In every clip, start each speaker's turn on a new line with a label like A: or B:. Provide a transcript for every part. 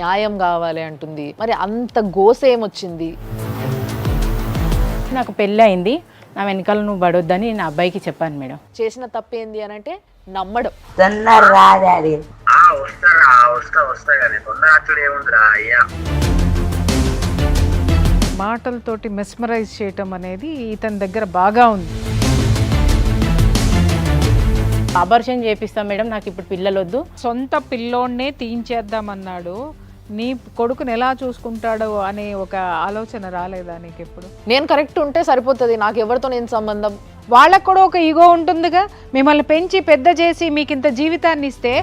A: న్యాయం కావాలి అంటుంది. మరి అంత గోస ఏమొచ్చింది?
B: నాకు పెళ్ళి అయింది, నా వెనకాల నువ్వు పడొద్దని నా అబ్బాయికి చెప్పాను మేడం.
A: చేసిన తప్పేంది అని అంటే నమ్మడం.
C: మాటలతోటి మెస్మరైజ్ చేయటం అనేది ఇతని దగ్గర బాగా ఉంది.
B: అబార్షన్ చేపిస్తాం మేడం, నాకు ఇప్పుడు పిల్లలు వద్దు.
C: సొంత పిల్లోన్నే తీయించేద్దామన్నాడు. నీ కొడుకుని ఎలా చూసుకుంటాడో అనే ఒక ఆలోచన రాలేదా నీకు ఎప్పుడు?
A: నేను కరెక్ట్ ఉంటే సరిపోతుంది, నాకు ఎవరితో నేను సంబంధం.
C: వాళ్ళకు కూడా ఒక ఈగో ఉంటుందిగా. మిమ్మల్ని పెంచి పెద్ద చేసి మీకు ఇంత జీవితాన్ని ఇస్తే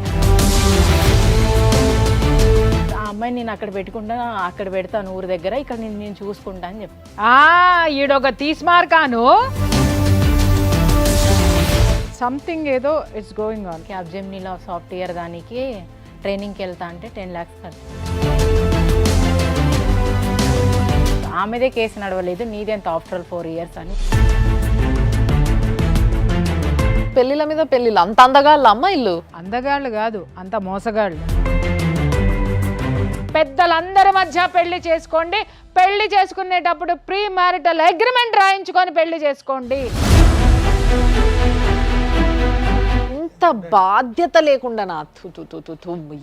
B: ఆ అమ్మాయిని నేను అక్కడ పెట్టుకుంటా, అక్కడ పెడతాను ఊరి దగ్గర, ఇక్కడ నేను చూసుకుంటా అని చెప్పి.
C: ఈడొక తీస్మార్కాను సంథింగ్ ఏదో ఇట్స్ గోయింగ్ ఆన్.
B: క్యాబ్జెమినీలో సాఫ్ట్వేర్ దానికి ట్రైనింగ్కి వెళ్తా అంటే 10 lakhs ఖర్చు. ఆమెదే కేసు నడవలేదు, నీదెంత ఆఫ్టర్ 4 years అని.
A: పెళ్లిల మీద పెళ్లిళ్ళు, అంత అందగాళ్ళ అమ్మాయిలు.
C: అందగాళ్ళు కాదు, అంత మోసగాళ్ళు. పెద్దలందరి మధ్య పెళ్లి చేసుకోండి, పెళ్లి చేసుకునేటప్పుడు ప్రీ మ్యారిటల్ అగ్రిమెంట్ రాయించుకొని పెళ్లి చేసుకోండి.
A: ఎంత బాధ్యత లేకుండా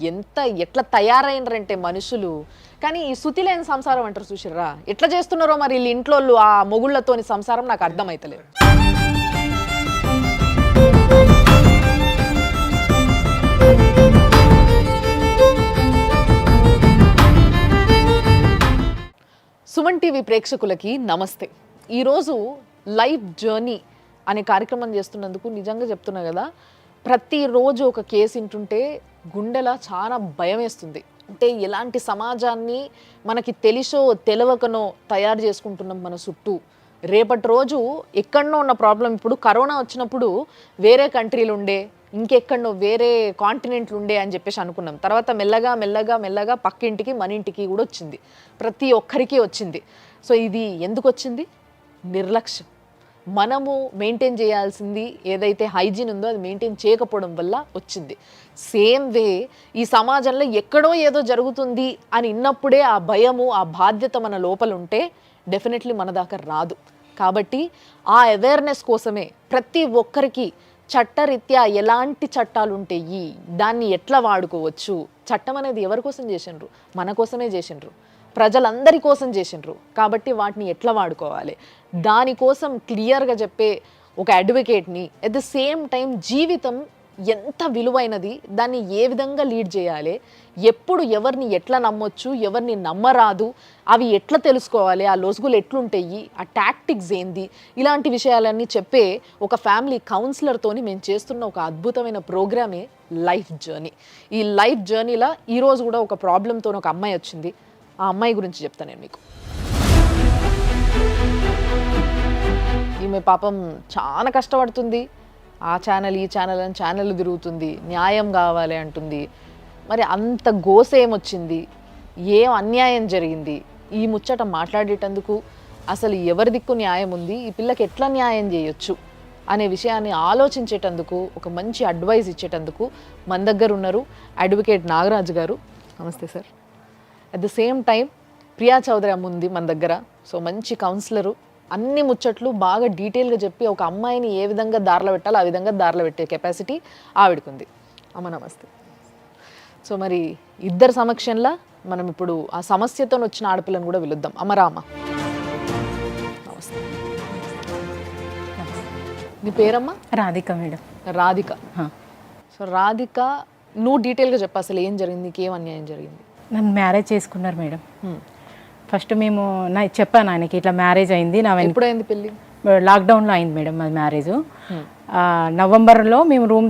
A: ఎంత ఎట్లా తయారైనరంటే మనుషులు. కానీ ఈ శృతి లేని సంసారం అంటారు చూసిర్రా, ఎట్లా చేస్తున్నారో మరి వీళ్ళ ఇంట్లో ఆ మొగుళ్ళతోని సంసారం నాకు అర్థమైతలేదు. సుమన్ టీవీ ప్రేక్షకులకి నమస్తే. ఈరోజు లైఫ్ జర్నీ అనే కార్యక్రమం చేస్తున్నందుకు నిజంగా చెప్తున్నా కదా, ప్రతిరోజు ఒక కేసు వింటుంటే గుండెలా చాలా భయం వేస్తుంది. అంటే ఎలాంటి సమాజాన్ని మనకి తెలిసో తెలియకనో తయారు చేసుకుంటున్నాం మన చుట్టూ. రేపటి రోజు ఎక్కడనో ఉన్న ప్రాబ్లం, ఇప్పుడు కరోనా వచ్చినప్పుడు వేరే కంట్రీలు ఉండే, ఇంకెక్కడనో వేరే కాంటినెంట్లు ఉండే అని చెప్పేసి అనుకున్నాం. తర్వాత మెల్లగా మెల్లగా మెల్లగా పక్కింటికి మన ఇంటికి కూడా వచ్చింది, ప్రతి ఒక్కరికి వచ్చింది. సో ఇది ఎందుకు వచ్చింది? నిర్లక్ష్యం. మనము మెయింటైన్ చేయాల్సింది ఏదైతే హైజీన్ ఉందో అది మెయింటైన్ చేయకపోవడం వల్ల వచ్చింది. సేమ్ వే ఈ సమాజంలో ఎక్కడో ఏదో జరుగుతుంది అని విన్నప్పుడే ఆ భయము, ఆ బాధ్యత మన లోపల ఉంటే డెఫినెట్లీ మన దాకా రాదు. కాబట్టి ఆ అవేర్నెస్ కోసమే ప్రతి ఒక్కరికి చట్టరీత్యా ఎలాంటి చట్టాలు ఉంటాయి, దాన్ని ఎట్లా వాడుకోవచ్చు. చట్టం అనేది ఎవరి కోసం చేసిండ్రు? మన కోసమే చేసిండ్రు, ప్రజలందరి కోసం చేసిండ్రు. కాబట్టి వాటిని ఎట్లా వాడుకోవాలి దానికోసం క్లియర్గా చెప్పే ఒక అడ్వకేట్ని, అట్ ద సేమ్ టైం జీవితం ఎంత విలువైనది, దాన్ని ఏ విధంగా లీడ్ చేయాలి, ఎప్పుడు ఎవరిని ఎట్లా నమ్మొచ్చు, ఎవరిని నమ్మరాదు, అవి ఎట్లా తెలుసుకోవాలి, ఆ లొసుగులు ఎట్లుంటాయి, ఆ టాక్టిక్స్ ఏంది, ఇలాంటి విషయాలన్నీ చెప్పే ఒక ఫ్యామిలీ కౌన్సిలర్తోని మేము చేస్తున్న ఒక అద్భుతమైన ప్రోగ్రామే లైఫ్ జర్నీ. ఈ లైఫ్ జర్నీలో ఈరోజు కూడా ఒక ప్రాబ్లంతో ఒక అమ్మాయి వచ్చింది. ఆ అమ్మాయి గురించి చెప్తాను నేను మీకు. ఈమె పాపం చాలా కష్టపడుతుంది. ఆ ఛానల్ ఈ ఛానల్ అని ఛానల్ తిరుగుతుంది, న్యాయం కావాలి అంటుంది. మరి అంత గోస ఏమొచ్చింది, ఏం అన్యాయం జరిగింది, ఈ ముచ్చట మాట్లాడేటందుకు అసలు ఎవరి దిక్కు న్యాయం ఉంది, ఈ పిల్లకి ఎట్లా న్యాయం చేయొచ్చు అనే విషయాన్ని ఆలోచించేటందుకు, ఒక మంచి అడ్వైస్ ఇచ్చేటందుకు మన దగ్గర ఉన్నారు అడ్వకేట్ నాగరాజు గారు. నమస్తే sir. At the same time Priya Chowdary అమ్మ ఉంది మన దగ్గర. సో మంచి కౌన్సిలరు, అన్ని ముచ్చట్లు బాగా డీటెయిల్గా చెప్పి ఒక అమ్మాయిని ఏ విధంగా దారిలో పెట్టాలో ఆ విధంగా దారిలో పెట్టే కెపాసిటీ ఆవిడకుంది. అమ్మ నమస్తే. సో మరి ఇద్దరు సమక్షంలో మనం ఇప్పుడు ఆ సమస్యతో వచ్చిన ఆడపిల్లను కూడా పిలుద్దాం. అమరామ నమస్తే. నీ పేరమ్మా?
B: రాధిక మేడం.
A: రాధిక. సో రాధిక, నువ్వు డీటెయిల్గా చెప్పు, అసలు ఏం జరిగింది, నీకు ఏం అన్యాయం జరిగింది?
B: నన్ను మ్యారేజ్ చేసుకున్నారు మేడం. ఫస్ట్ మేము చెప్పాను ఆయనకి ఇట్లా మ్యారేజ్ అయింది.
A: ఎప్పుడైంది పెళ్ళి?
B: లాక్డౌన్లో అయింది మేడం అది మ్యారేజ్. నవంబర్లో మేము రూమ్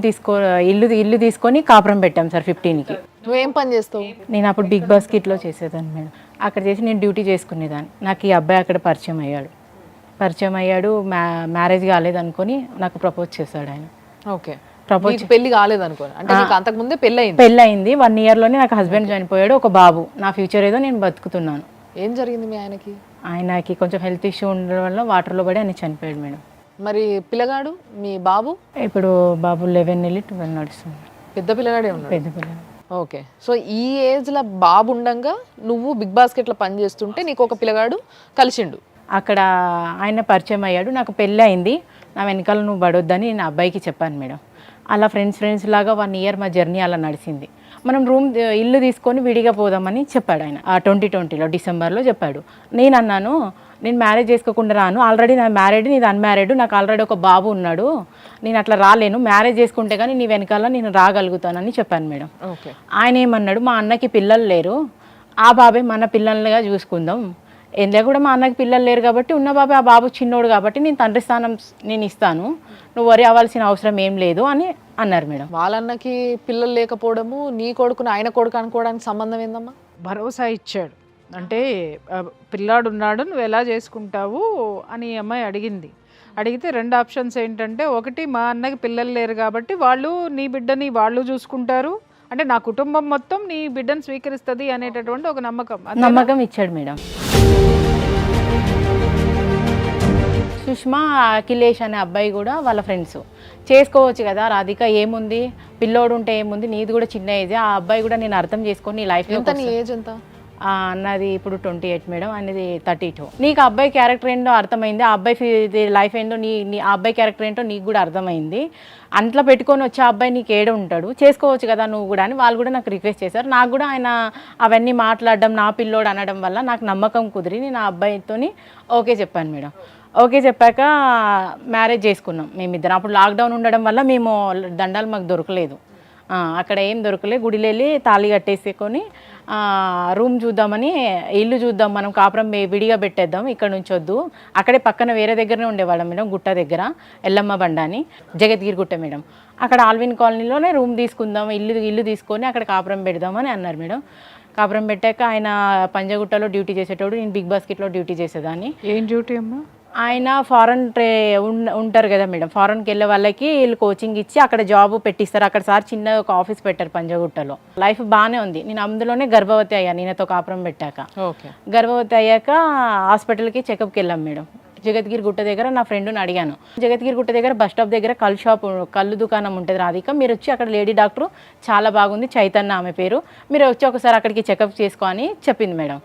B: ఇల్లు తీసుకొని కాపురం పెట్టాం సార్ 15కి.
A: నువ్వేం పని చేస్తావు?
B: నేను అప్పుడు బిగ్ బాస్కెట్లో చేసేదాన్ని మేడం. అక్కడ చేసి నేను డ్యూటీ చేసుకునేదాన్ని. నాకు ఈ అబ్బాయి అక్కడ పరిచయం అయ్యాడు. మ్యారేజ్ కాలేదనుకొని నాకు ప్రపోజ్ చేశాడు ఆయన.
A: Okay, propose. పెళ్లి కాలేదనుకో అంటే అంతకు ముందే
B: పెళ్ళయింది 1 yearలోనే నాకు హస్బెండ్ చనిపోయాడు, ఒక బాబు. నా ఫ్యూచర్ ఏదో నేను బతుకుతున్నాను.
A: ఏం జరిగింది మీ ఆయనకి?
B: ఆయనకి కొంచెం హెల్త్ ఇష్యూ ఉండడం వల్ల వాటర్లో పడి ఆయన చనిపోయాడు మేడం.
A: మరి పిల్లగాడు మీ బాబు?
B: ఇప్పుడు బాబు 11 వెళ్ళి 12 నడుస్తుంది.
A: పెద్ద పిల్లగాడే ఉన్నాడు.
B: పెద్ద పిల్లగాడు.
A: ఓకే. సో ఈ ఏజ్లో బాబు ఉండంగా నువ్వు బిగ్ బాస్కెట్లో పని చేస్తుంటే నీకు ఒక పిల్లగాడు కలిసిండు.
B: అక్కడ ఆయన పరిచయం అయ్యాడు, నాకు పెళ్ళి అయింది, నా వెనకాల నువ్వు పడొద్దని నేను అబ్బాయికి చెప్పాను మేడం. అలా ఫ్రెండ్స్ లాగా 1 ఇయర్ మా జర్నీ అలా నడిచింది. మనం ఇల్లు తీసుకొని విడిగా పోదామని చెప్పాడు ఆయన 2020లో డిసెంబర్లో చెప్పాడు. నేను అన్నాను, నేను మ్యారేజ్ చేసుకోకుండా రాను, ఆల్రెడీ నా మ్యారీడ్, నీది అన్మ్యారీడ్, నాకు ఆల్రెడీ ఒక బాబు ఉన్నాడు, నేను అట్లా రాలేను, మ్యారేజ్ చేసుకుంటే కానీ నీ వెనకాల నేను రాగలుగుతానని చెప్పాను మేడం.
A: ఓకే. ఆయన
B: ఏమన్నాడు, మా అన్నకి పిల్లలు లేరు, ఆ బాబే మన పిల్లలుగా చూసుకుందాం, ఎందులో కూడా మా అన్నకి పిల్లలు లేరు కాబట్టి ఉన్న బాబే, ఆ బాబు చిన్నోడు కాబట్టి నేను తండ్రి స్థానం నేను ఇస్తాను, నువ్వు వరి అవ్వాల్సిన అవసరం ఏం లేదు అని అన్నారు మేడం.
A: వాళ్ళన్నకి పిల్లలు లేకపోవడము నీ కొడుకుని ఆయన కొడుకు అనుకోవడానికి సంబంధం ఏందమ్మా?
C: భరోసా ఇచ్చాడు. అంటే పిల్లాడు ఉన్నాడు, నువ్వు ఎలా చేసుకుంటావు అని ఈ అమ్మాయి అడిగింది. అడిగితే 2 ఆప్షన్స్ ఏంటంటే, ఒకటి మా అన్నకి పిల్లలు లేరు కాబట్టి వాళ్ళు నీ బిడ్డని వాళ్ళు చూసుకుంటారు, అంటే నా కుటుంబం మొత్తం నీ బిడ్డను స్వీకరిస్తుంది అనేటటువంటి ఒక నమ్మకం
B: ఇచ్చాడు మేడం. సుష్మా, అఖిలేష్ అనే అబ్బాయి కూడా వాళ్ళ ఫ్రెండ్స్, చేసుకోవచ్చు కదా రాధిక, ఏముంది, పిల్లోడు ఉంటే ఏముంది, నీది కూడా చిన్న ఏజ్, ఆ అబ్బాయి కూడా నేను అర్థం చేసుకొని నీ లైఫ్
A: ఎంత, నీ ఏజ్ ఎంత?
B: అన్నది ఇప్పుడు 28 మేడం, అనేది 32. నీకు ఆ అబ్బాయి క్యారెక్టర్ ఏంటో అర్థమైంది, ఆ అబ్బాయి లైఫ్ ఏంటో నీ ఆ అబ్బాయి క్యారెక్టర్ ఏంటో నీకు కూడా అర్థమైంది, అంట్లో పెట్టుకొని వచ్చే అబ్బాయి నీకు ఏడ ఉంటాడు, చేసుకోవచ్చు కదా నువ్వు కూడా అని వాళ్ళు కూడా నాకు రిక్వెస్ట్ చేశారు. నాకు కూడా ఆయన అవన్నీ మాట్లాడడం, నా పిల్లోడు అనడం వల్ల నాకు నమ్మకం కుదిరి నేను ఆ అబ్బాయితో ఓకే చెప్పాను మేడం. ఓకే చెప్పాక మ్యారేజ్ చేసుకున్నాం మేమిద్దరం. అప్పుడు లాక్డౌన్ ఉండడం వల్ల మేము దండాలు మాకు దొరకలేదు, అక్కడ ఏం దొరకలేదు. గుడిలో వెళ్ళి తాళి కట్టేసుకొని రూమ్ చూద్దామని, ఇల్లు చూద్దాం, మనం కాపురం విడిగా పెట్టేద్దాం, ఇక్కడ నుంచి వద్దు, అక్కడే పక్కన వేరే దగ్గరనే ఉండేవాళ్ళం మేడం, గుట్ట దగ్గర ఎల్లమ్మ బండ అని, జగద్గిరి గుట్ట మేడం, అక్కడ ఆల్విన్ కాలనీలోనే రూమ్ తీసుకుందాం, ఇల్లు తీసుకొని అక్కడ కాపురం పెడదామని అన్నారు మేడం. కాపురం పెట్టాక ఆయన పంజగుట్టలో డ్యూటీ చేసేటోడు, నేను బిగ్ బాస్కెట్లో డ్యూటీ చేసేదాన్ని.
C: ఏం డ్యూటీ అమ్మా?
B: ఆయన ఫారెన్ ఉంటారు కదా మేడం, ఫారెన్కి వెళ్ళే వాళ్ళకి వీళ్ళు కోచింగ్ ఇచ్చి అక్కడ జాబ్ పెట్టిస్తారు. అక్కడ సార్ చిన్న ఒక ఆఫీస్ పెట్టారు పంజగుట్టలో. లైఫ్ బాగానే ఉంది, నేను అందులోనే గర్భవతి అయ్యాను ఈయనతో కాపురం పెట్టాక.
A: ఓకే.
B: గర్భవతి అయ్యాక హాస్పిటల్కి చెకప్కి వెళ్ళాం మేడం. జగద్గిరి గుట్ట దగ్గర నా ఫ్రెండ్ని అడిగాను, జగద్గిరి గుట్ట దగ్గర బస్ స్టాప్ దగ్గర కళ్ళు దుకాణం ఉంటుంది రాధిక, మీరు వచ్చి అక్కడ లేడీ డాక్టర్ చాలా బాగుంది, చైతన్య ఆమె పేరు, మీరు వచ్చి ఒకసారి అక్కడికి చెకప్ చేసుకో అని చెప్పింది మేడం.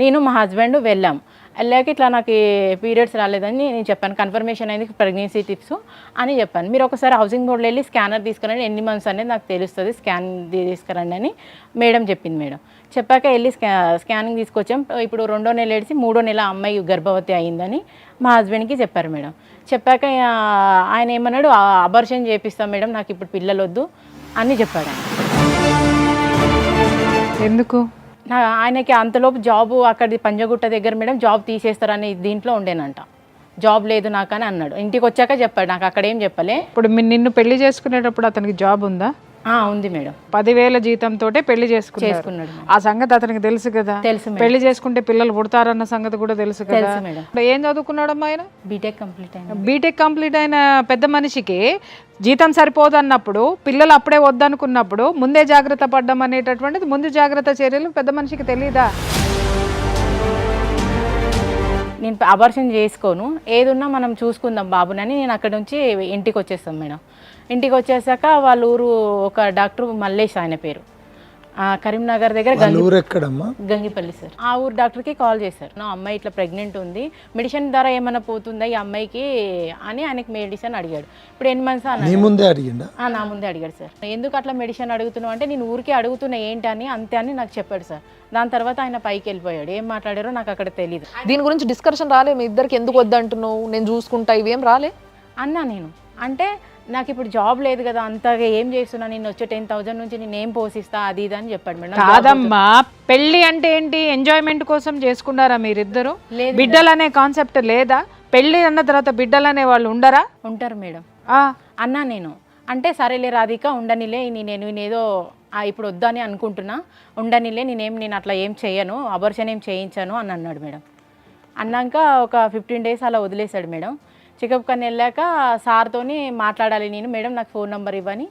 B: నేను మా హస్బెండ్ వెళ్ళాం. వెళ్ళాక ఇట్లా నాకు పీరియడ్స్ రాలేదని నేను చెప్పాను, కన్ఫర్మేషన్ అయింది ప్రెగ్నెన్సీ టిప్స్ అని చెప్పాను. మీరు ఒకసారి హౌసింగ్ బోర్డులో వెళ్ళి స్కానర్ తీసుకురండి, ఎన్ని మంత్స్ అనేది నాకు తెలుస్తుంది, స్కాన్ తీసుకురండి అని మేడం చెప్పింది మేడం. చెప్పాక వెళ్ళి స్కానింగ్ తీసుకొచ్చాం. ఇప్పుడు 2వ నెల ఏడిసి 3వ నెల అమ్మాయి గర్భవతి అయిందని మా హస్బెండ్కి చెప్పారు మేడం. చెప్పాక ఆయన ఏమన్నాడు, అబార్షన్ చేపిస్తాం మేడం, నాకు ఇప్పుడు పిల్లలు వద్దు అని చెప్పాడు.
C: ఎందుకు?
B: ఆయనకి అంతలోపు జాబు అక్కడి పంజగుట్ట దగ్గర మేడం జాబ్ తీసేస్తారని దీంట్లో ఉండేనంట, జాబ్ లేదు నాకు అని అన్నాడు. ఇంటికి వచ్చాక చెప్పాడు, నాకు అక్కడ ఏం చెప్పలే.
C: ఇప్పుడు నిన్ను పెళ్లి చేసుకునేటప్పుడు అతనికి జాబ్ ఉందా?
B: ఉంది మేడం.
C: 10,000 జీతంతో పెళ్లి చేసుకున్నాడు. ఆ సంగతి అతనికి తెలుసు కదా,
B: తెలుసు.
C: పెళ్లి చేసుకుంటే పిల్లలు పుడతారన్న సంగతి కూడా తెలుసు కదా
B: మేడం.
C: ఏం చదువుకున్నాడమ్మా ఆయన?
B: బీటెక్ కంప్లీట్ అయిన.
C: బీటెక్ కంప్లీట్ అయిన పెద్ద మనిషికి జీతం సరిపోదు అన్నప్పుడు, పిల్లలు అప్పుడే వద్దనుకున్నప్పుడు ముందే జాగ్రత్త పడ్డం అనేటటువంటిది, ముందు జాగ్రత్త చర్యలు పెద్ద మనిషికి తెలీదా?
B: నేను అబార్షన్ చేసుకోను, ఏదున్నా మనం చూసుకుందాం బాబునని నేను అక్కడ నుంచి ఇంటికి వచ్చేస్తాం మేడం. ఇంటికి వచ్చేసాక వాళ్ళ ఊరు ఒక డాక్టర్ మల్లేష్ ఆయన పేరు, కరీంనగర్ దగ్గర గంగిపల్లి సార్, ఆ ఊరు డాక్టర్కి కాల్ చేశారు, నా అమ్మాయి ఇట్లా ప్రెగ్నెంట్ ఉంది, మెడిసిన్ ద్వారా ఏమైనా పోతుందా ఈ అమ్మాయికి అని ఆయనకి మెడిసిన్ అడిగాడు. ఇప్పుడు 8 మంత్స్ అన్న నా ముందే అడిగాడు సార్. ఎందుకు అట్లా మెడిసిన్ అడుగుతున్నావు అంటే, నేను ఊరికే అడుగుతున్నా ఏంటి అని, అంతే అని నాకు చెప్పాడు సార్. దాని తర్వాత ఆయన పైకి వెళ్ళిపోయాడు, ఏం మాట్లాడారో నాకు అక్కడ తెలియదు.
A: దీని గురించి డిస్కషన్ రాలే మీ ఇద్దరికి, ఎందుకు వద్దంటున్నావు, నేను చూసుకుంటా, ఇవేం రాలే
B: అన్నా నేను. అంటే నాకు ఇప్పుడు జాబ్ లేదు కదా, అంతగా ఏం చేస్తున్నా, నేను వచ్చే 10,000 నుంచి నేను ఏం పోషిస్తా అది ఇది అని చెప్పాడు మేడం.
C: కాదమ్మా, పెళ్లి అంటే ఏంటి, ఎంజాయ్మెంట్ కోసం చేసుకున్నారా మీరిద్దరు? బిడ్డలు అనే కాన్సెప్ట్ లేదా? పెళ్లి అన్న తర్వాత బిడ్డలు అనే వాళ్ళు ఉండరా?
B: ఉంటారు మేడం అన్నా నేను. అంటే సరేలే రాధిక ఉండనిలే, నేనేదో ఇప్పుడు వద్దని అనుకుంటున్నా, ఉండనిలే, నేను అట్లా ఏం చేయను, అబార్షన్ ఏం చేయించాను అని అన్నాడు మేడం. అన్నాక ఒక 15 డేస్ అలా వదిలేశాడు మేడం. చెకప్ కని వెళ్ళాక సార్తోని మాట్లాడాలి నేను, మేడం నాకు ఫోన్ నెంబర్ ఇవ్వని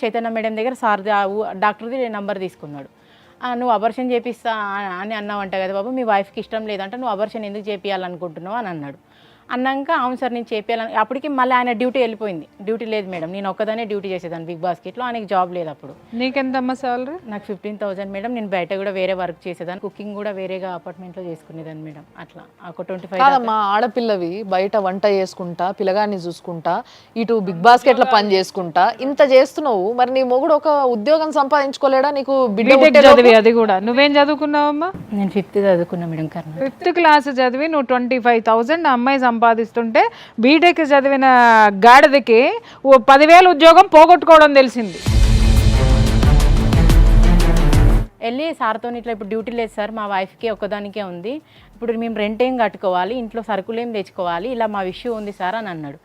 B: చైతన్య మేడం దగ్గర సార్ డాక్టర్ది నెంబర్ తీసుకున్నాడు. నువ్వు అబార్షన్ చేపిస్తా అని అన్నావంట కదా బాబు, మీ వైఫ్కి ఇష్టం లేదంట, నువ్వు అబార్షన్ ఎందుకు చేపియాలనుకుంటున్నావు అని అన్నాడు. అన్నాక అవును సార్ నేను చేయాలని, అప్పటికి మళ్ళీ ఆయన డ్యూటీ వెళ్ళిపోయింది. డ్యూటీ లేదు మేడం, నేను ఒక్కదానే డ్యూటీ చేసేదాన్ని బిగ్ బాస్కెట్లో, ఆయనకి జాబ్ లేదు అప్పుడు.
C: నీకెంతమ్మా సాలరీ?
B: నాకు 15,000 మేడం. నేను బయట కూడా వేరే వర్క్ చేసేదాన్ని, కుకింగ్ కూడా వేరేగా అపార్ట్మెంట్లో చేసుకునేదాన్ని మేడం. అట్లా ఒక 25
A: కాదమ్మా, ఆడపిల్లవి బయట వంట చేసుకుంటా పిల్లగాన్ని చూసుకుంటా ఇటు బిగ్ బాస్కెట్ల పని చేసుకుంటా ఇంత చేస్తున్నావు, మరి నీ మొగుడు ఒక ఉద్యోగం సంపాదించుకోలేడా? నీకు బిడ్డ
C: బీటెక్
A: పుట్టే
C: చదివి, అది కూడా నువ్వేం చదువుకున్నావమ్మా?
B: నేను 5th చదువుకున్నా మేడం కర్నూలు.
C: 5th క్లాస్ చదివి నువ్వు 25,000 అమ్మాయి సంపాదిస్తుంటే బీటెక్ చదివిన గాడిదకి 10,000 ఉద్యోగం పోగొట్టుకోవడం తెలిసింది.
B: వెళ్ళి సార్తో ఇట్లా ఇప్పుడు డ్యూటీ లేదు సార్, మా వైఫ్కి ఒక్కదానికే ఉంది, ఇప్పుడు మేము రెంట్ ఏం కట్టుకోవాలి, ఇంట్లో సరుకులు ఏం తెచ్చుకోవాలి, ఇలా మా విషయం ఉంది సార్ అని అన్నాడు.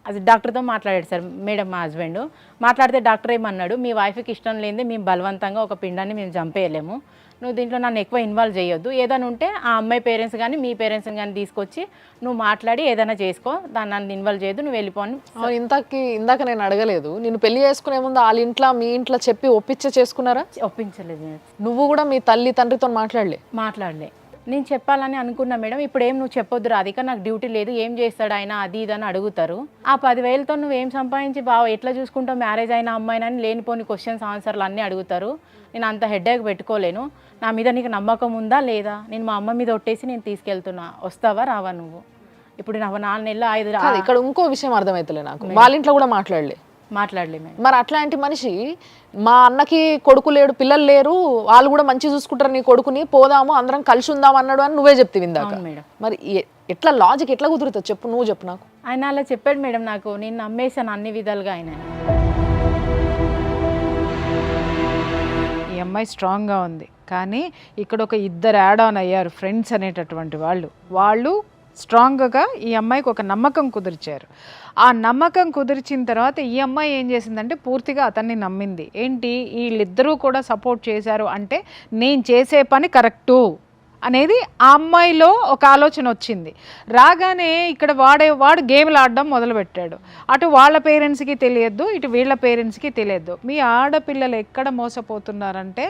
B: అది డాక్టర్తో మాట్లాడాడు సార్ మేడం, మా హస్బెండ్ మాట్లాడితే డాక్టర్ ఏమన్నాడు, మీ వైఫ్కి ఇష్టం లేనిదే మేము బలవంతంగా ఒక పిండాన్ని మేము చంపేయలేము, నువ్వు దీంట్లో నన్ను ఎక్కువ ఇన్వాల్వ్ చేయొద్దు, ఏదైనా ఉంటే ఆ అమ్మాయి పేరెంట్స్ కానీ మీ పేరెంట్స్ కానీ తీసుకొచ్చి నువ్వు మాట్లాడి ఏదైనా చేసుకో, దాన్ని నన్ను ఇన్వాల్వ్ చేయొద్దు, నువ్వు వెళ్ళిపోని.
A: ఇందాక నేను అడగలేదు, నేను పెళ్లి చేసుకునే ముందు వాళ్ళ ఇంట్లో మీ ఇంట్లో చెప్పి ఒప్పించే చేసుకున్నారా?
B: ఒప్పించలేదు.
A: నువ్వు కూడా మీ తల్లి తండ్రితో మాట్లాడలే?
B: నేను చెప్పాలని అనుకున్నా మేడం, ఇప్పుడు ఏం నువ్వు చెప్పొద్దు రాధిక, నాకు డ్యూటీ లేదు, ఏం చేస్తాడు ఆయన అది ఇది అని అడుగుతారు. ఆ 10,000తో నువ్వేం సంపాదించి బావ ఎట్లా చూసుకుంటావు, మ్యారేజ్ అయిన అమ్మాయినని లేనిపోని క్వశ్చన్స్ ఆన్సర్లు అన్నీ అడుగుతారు. నేను అంత హెడ్ఏక్ పెట్టుకోలేను, నా మీద నీకు నమ్మకం ఉందా లేదా, నేను మా అమ్మ మీద ఒట్టేసి నేను తీసుకెళ్తున్నా, వస్తావా రావా నువ్వు? ఇప్పుడు నాకు 4 నెలలు 5
A: ఇక్కడ ఇంకో విషయం అర్థమైతలే నాకు, వాళ్ళ ఇంట్లో కూడా మాట్లాడలే
B: మేడం.
A: మరి అట్లాంటి మనిషి మా అన్నకి కొడుకు లేడు పిల్లలు లేరు వాళ్ళు కూడా మంచి చూసుకుంటారు నీ కొడుకుని, పోదాము అందరం కలిసి ఉందాం అన్నాడు అని నువ్వే చెప్తే ఇందాక. మరి ఎట్లా లాజిక్ ఎట్లా కుదురుతుంది చెప్పు, నువ్వు చెప్పు నాకు.
B: ఆయన అలా చెప్పాడు మేడం, నాకు నేను నమ్మేశాను అన్ని విధాలుగా ఆయన.
C: ఈ అమ్మాయి స్ట్రాంగ్గా ఉంది, కానీ ఇక్కడ ఒక 2 యాడ్ ఆన్ అయ్యారు ఫ్రెండ్స్ అనేటటువంటి వాళ్ళు స్ట్రాంగ్గా ఈ అమ్మాయికి ఒక నమ్మకం కుదిర్చారు. ఆ నమ్మకం కుదిర్చిన తర్వాత ఈ అమ్మాయి ఏం చేసిందంటే పూర్తిగా అతన్ని నమ్మింది. ఏంటి, వీళ్ళిద్దరూ కూడా సపోర్ట్ చేశారు అంటే నేను చేసే పని కరెక్టు అనేది ఆ అమ్మాయిలో ఒక ఆలోచన వచ్చింది. రాగానే ఇక్కడ వాడు గేమ్లు ఆడడం మొదలుపెట్టాడు. అటు వాళ్ళ పేరెంట్స్కి తెలియద్దు, ఇటు వీళ్ళ పేరెంట్స్కి తెలియద్దు. మీ ఆడపిల్లలు ఎక్కడ మోసపోతున్నారంటే,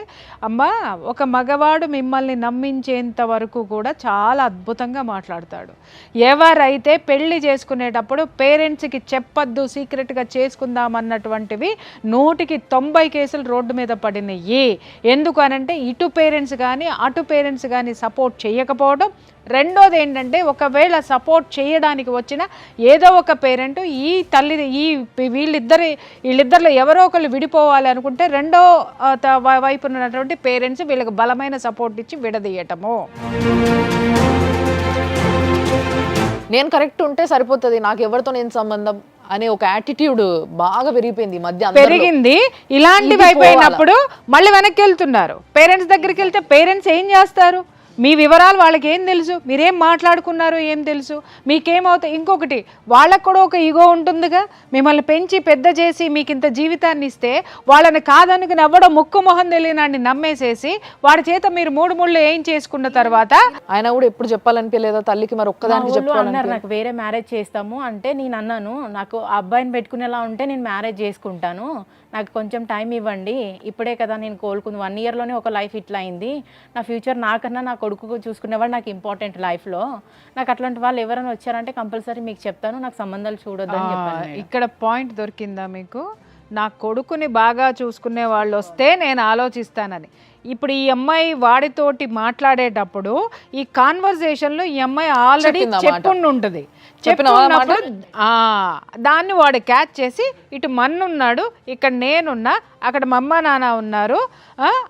C: అమ్మ ఒక మగవాడు మిమ్మల్ని నమ్మించేంత వరకు కూడా చాలా అద్భుతంగా మాట్లాడతాడు. ఎవరైతే పెళ్లి చేసుకునేటప్పుడు పేరెంట్స్కి చెప్పద్దు సీక్రెట్గా చేసుకుందామన్నటువంటివి 100కి 90 కేసులు రోడ్డు మీద పడినాయి. ఎందుకు అనంటే ఇటు పేరెంట్స్ కానీ అటు పేరెంట్స్ కానీ సపోర్ట్ చేయకపోవడం. రెండోది ఏంటంటే, ఒకవేళ సపోర్ట్ చేయడానికి వచ్చిన ఏదో ఒక పేరెంట్ వీళ్ళిద్దరిలో ఎవరో ఒకళ్ళు విడిపోవాలి అనుకుంటే రెండో వైపు ఉన్నటువంటి పేరెంట్స్ వీళ్ళకి బలమైన సపోర్ట్ ఇచ్చి విడదీయటము.
A: నేను కరెక్ట్ ఉంటే సరిపోతుంది, నాకు ఎవరితో నేను సంబంధం అనే ఒక యాటిట్యూడ్ బాగా పెరిగిపోయింది మధ్య
C: పెరిగింది. ఇలాంటివి అయిపోయినప్పుడు మళ్ళీ వెనక్కి వెళ్తున్నారు. పేరెంట్స్ దగ్గరికి వెళ్తే పేరెంట్స్ ఏం చేస్తారు, మీ వివరాలు వాళ్ళకి ఏం తెలుసు, మీరేం మాట్లాడుకున్నారు ఏం తెలుసు, మీకేమవుతాయి. ఇంకొకటి, వాళ్ళకు కూడా ఒక ఈగో ఉంటుందిగా, మిమ్మల్ని పెంచి పెద్ద చేసి మీకు ఇంత జీవితాన్ని ఇస్తే వాళ్ళని కాదనుకుని ఎవడో ముక్కు మొహం తెలియనాన్ని నమ్మేసేసి వాడి చేత మీరు 3 ముళ్ళు ఏం చేసుకున్న తర్వాత
A: ఆయన కూడా ఎప్పుడు చెప్పాలనిపించలేదా తల్లికి? మరి ఒక్కదానికి
B: అన్నారు నాకు వేరే మ్యారేజ్ చేస్తాము అంటే, నేను అన్నాను నాకు ఆ అబ్బాయిని పెట్టుకునేలా ఉంటే నేను మ్యారేజ్ చేసుకుంటాను, నాకు కొంచెం టైం ఇవ్వండి, ఇప్పుడే కదా నేను కోలుకుంది, 1 ఇయర్లోనే ఒక లైఫ్ ఇట్లా అయింది, నా ఫ్యూచర్ నాకన్నా నా కొడుకు చూసుకునేవాడు నాకు ఇంపార్టెంట్ లైఫ్లో, నాకు అట్లాంటి వాళ్ళు ఎవరైనా వచ్చారంటే కంపల్సరీ మీకు చెప్తాను, నాకు సంబంధాలు చూడొద్దు అని చెప్పాను.
C: ఇక్కడ పాయింట్ దొరికిందా మీకు? నా కొడుకుని బాగా చూసుకునే వాళ్ళు వస్తే నేను ఆలోచిస్తానని. ఇప్పుడు ఈ అమ్మాయి వాడితోటి మాట్లాడేటప్పుడు ఈ కాన్వర్సేషన్లో ఈ అమ్మాయి ఆల్రెడీ చెప్పుండి ఉంటుంది. చెప్పినప్పుడు దాన్ని వాడు క్యాచ్ చేసి, ఇటు మన్నున్నాడు, ఇక్కడ నేనున్నా, అక్కడ మా అమ్మ నాన్న ఉన్నారు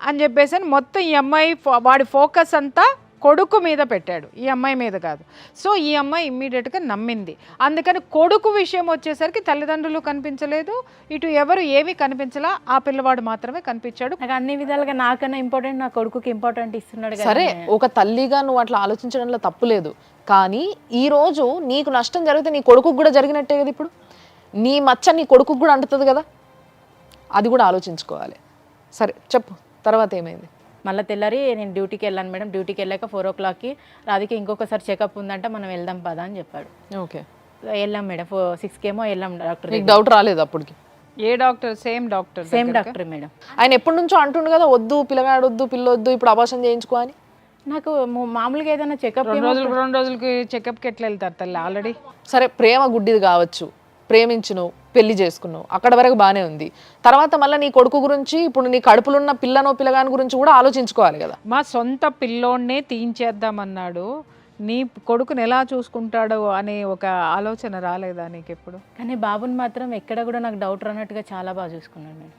C: అని చెప్పేసి మొత్తం ఈ అమ్మాయి వాడి ఫోకస్ అంతా కొడుకు మీద పెట్టాడు, ఈ అమ్మాయి మీద కాదు. సో ఈ అమ్మాయి ఇమ్మీడియట్గా నమ్మింది. అందుకని కొడుకు విషయం వచ్చేసరికి తల్లిదండ్రులు కనిపించలేదు, ఇటు ఎవరు ఏమీ కనిపించలా, ఆ పిల్లవాడు మాత్రమే కనిపించాడు.
B: నాకు అన్ని విధాలుగా నాకన్నా ఇంపార్టెంట్ నా కొడుకుకి ఇంపార్టెంట్ ఇస్తున్నాడు.
A: సరే, ఒక తల్లిగా నువ్వు అట్లా ఆలోచించడంలో తప్పు లేదు, కానీ ఈ రోజు నీకు నష్టం జరిగితే నీ కొడుకుకు కూడా జరిగినట్టే కదా. ఇప్పుడు నీ మచ్చ నీ కొడుకుకు కూడా అంటుతుంది కదా, అది కూడా ఆలోచించుకోవాలి. సరే చెప్పు, తర్వాత ఏమైంది?
B: మళ్ళీ తెల్లారి నేను డ్యూటీకి వెళ్ళాను మేడం. డ్యూటీకి వెళ్ళాక 4 o'clockకి రాధిక ఇంకొకసారి చెకప్ ఉందంటే మనం వెళ్దాం పదా అని చెప్పాడు.
A: ఓకే,
B: వెళ్ళాం మేడం. 6 ఏమో వెళ్ళాం డాక్టర్.
A: నీకు డౌట్ రాలేదు అప్పటికి?
C: ఏ డాక్టర్? Same doctor
B: madam.
A: ఆయన ఎప్పటి నుంచో అంటుండు కదా, వద్దు పిల్లగాడు వద్దు పిల్లొద్దు ఇప్పుడు అబార్షన్ చేయించుకో అని.
B: నాకు మామూలుగా ఏదైనా చెకప్
C: 2 రోజులకి చెకప్కి ఎట్లా వెళ్తారు తల్లి ఆల్రెడీ?
A: సరే ప్రేమ గుడ్డిది కావచ్చు, ప్రేమించును, పెళ్లి చేసుకున్నావు, అక్కడ వరకు బాగానే ఉంది. తర్వాత మళ్ళీ నీ కొడుకు గురించి, ఇప్పుడు నీ కడుపులున్న పిల్లనో పిల్లగాని గురించి కూడా ఆలోచించుకోవాలి కదా.
C: మా సొంత పిల్లోడినే తీయించేద్దామన్నాడు, నీ కొడుకుని ఎలా చూసుకుంటాడో అనే ఒక ఆలోచన రాలేదా నీకు ఎప్పుడు?
B: కానీ బాబుని మాత్రం ఎక్కడ కూడా నాకు డౌట్ రానట్టుగా చాలా బాగా చూసుకున్నాను నేను.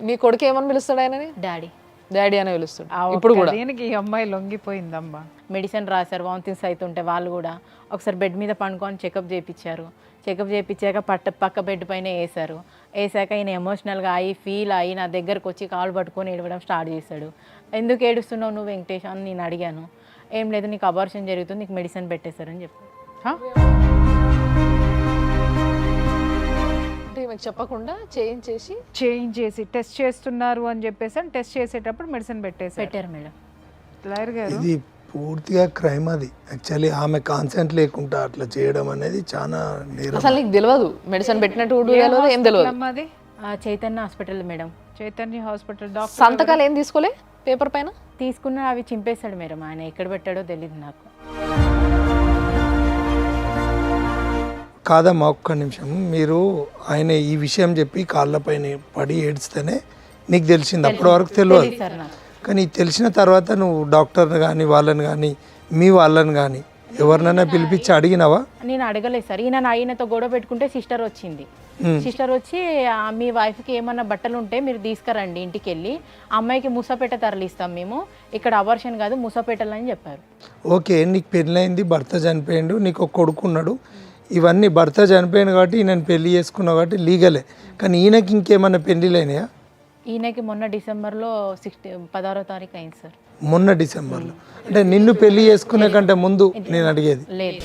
A: నీ కొడుకు ఏమని పిలుస్తాడు ఆయనని?
B: డాడీ
A: డాడీ అనే పిలుస్తాడు ఇప్పుడు కూడా.
C: దీనికి ఈ అమ్మాయి లొంగిపోయిందమ్మా.
B: మెడిసిన్ రాశారు, వామిటింగ్స్ అవుతుంటే వాళ్ళు కూడా ఒకసారి బెడ్ మీద పండుకొని చెకప్ చేయించారు. చెకప్ చేయించాక పక్క బెడ్ పైన వేసారు. వేసాక ఈయన ఎమోషనల్గా అయ్యి ఫీల్ అయ్యి నా దగ్గరకు వచ్చి కాలు పట్టుకొని ఏడవడం స్టార్ట్ చేశాడు. ఎందుకు ఏడుస్తున్నావు నువ్వు వెంకటేష్ అని నేను అడిగాను. ఏం లేదు, నీకు అబార్షన్ జరుగుతుంది, నీకు మెడిసిన్ పెట్టేశారని చెప్పారు.
A: అంటే మీకు చెప్పకుండా
C: చేయించేసి టెస్ట్ చేస్తున్నారు అని చెప్పేసి టెస్ట్ చేసేటప్పుడు మెడిసిన్
B: పెట్టారు మేడం.
C: లాయర్ గారు,
D: ఇది పూర్తిగా క్రైమ్. అది యాక్చువల్లీ ఆమె కాన్సెంట్ లేకుండా అట్లా చేయడం అనేది చాలా నేరం.
A: అసలు నీకు తెలియదు మెడిసిన్ పెట్టినట్టు కూడా తెలియదు, ఏం తెలియదు.
C: అమ్మది
B: Chaitanya hospital madam.
C: Chaitanya hospital. Doctor
A: సంతకాలు ఏం తీసుకోలే పేపర్ పైన?
B: తీసుకున్న అవి చింపేశాడు మేడం. ఆయన ఎక్కడ పెట్టాడో తెలియదు నాకు.
D: కాదమ్మా, ఒక్క నిమిషం. మీరు ఆయన ఈ విషయం చెప్పి కాళ్ళపైన పడి ఏడ్స్తేనే నీకు తెలిసింది, అప్పటి వరకు తెలియదు.
B: సార్ నాకు
D: కానీ తెలిసిన తర్వాత నువ్వు డాక్టర్ని కానీ వాళ్ళని కానీ మీ వాళ్ళని కానీ ఎవరినైనా పిలిపించి అడిగినావా?
B: నేను అడగలేదు సార్. ఈయనతో గొడవ పెట్టుకుంటే సిస్టర్ వచ్చింది. సిస్టర్ వచ్చి మీ వైఫ్కి ఏమన్నా బట్టలు ఉంటే మీరు తీసుకురండి ఇంటికి వెళ్ళి, అమ్మాయికి మూసపేట తరలిస్తాం మేము, ఇక్కడ అబార్షన్ కాదు మూసపేటలని చెప్పారు.
D: ఓకే, నీకు పెళ్ళైంది, భర్త చనిపోయిండు, నీకు ఒక కొడుకు ఉన్నాడు, ఇవన్నీ భర్త చనిపోయాను కాబట్టి ఈయనని పెళ్లి చేసుకున్నావు కాబట్టి లీగలే. కానీ ఈయనకి ఇంకేమన్నా పెళ్ళిళ్ళైనాయా?
B: ఈయనకి మొన్న డిసెంబర్లో 16వ తారీఖు అయింది సార్.
D: మొన్న డిసెంబర్లో? అంటే నిన్ను పెళ్లి చేసుకునే కంటే ముందు నేను అడిగేది.
B: లేదు.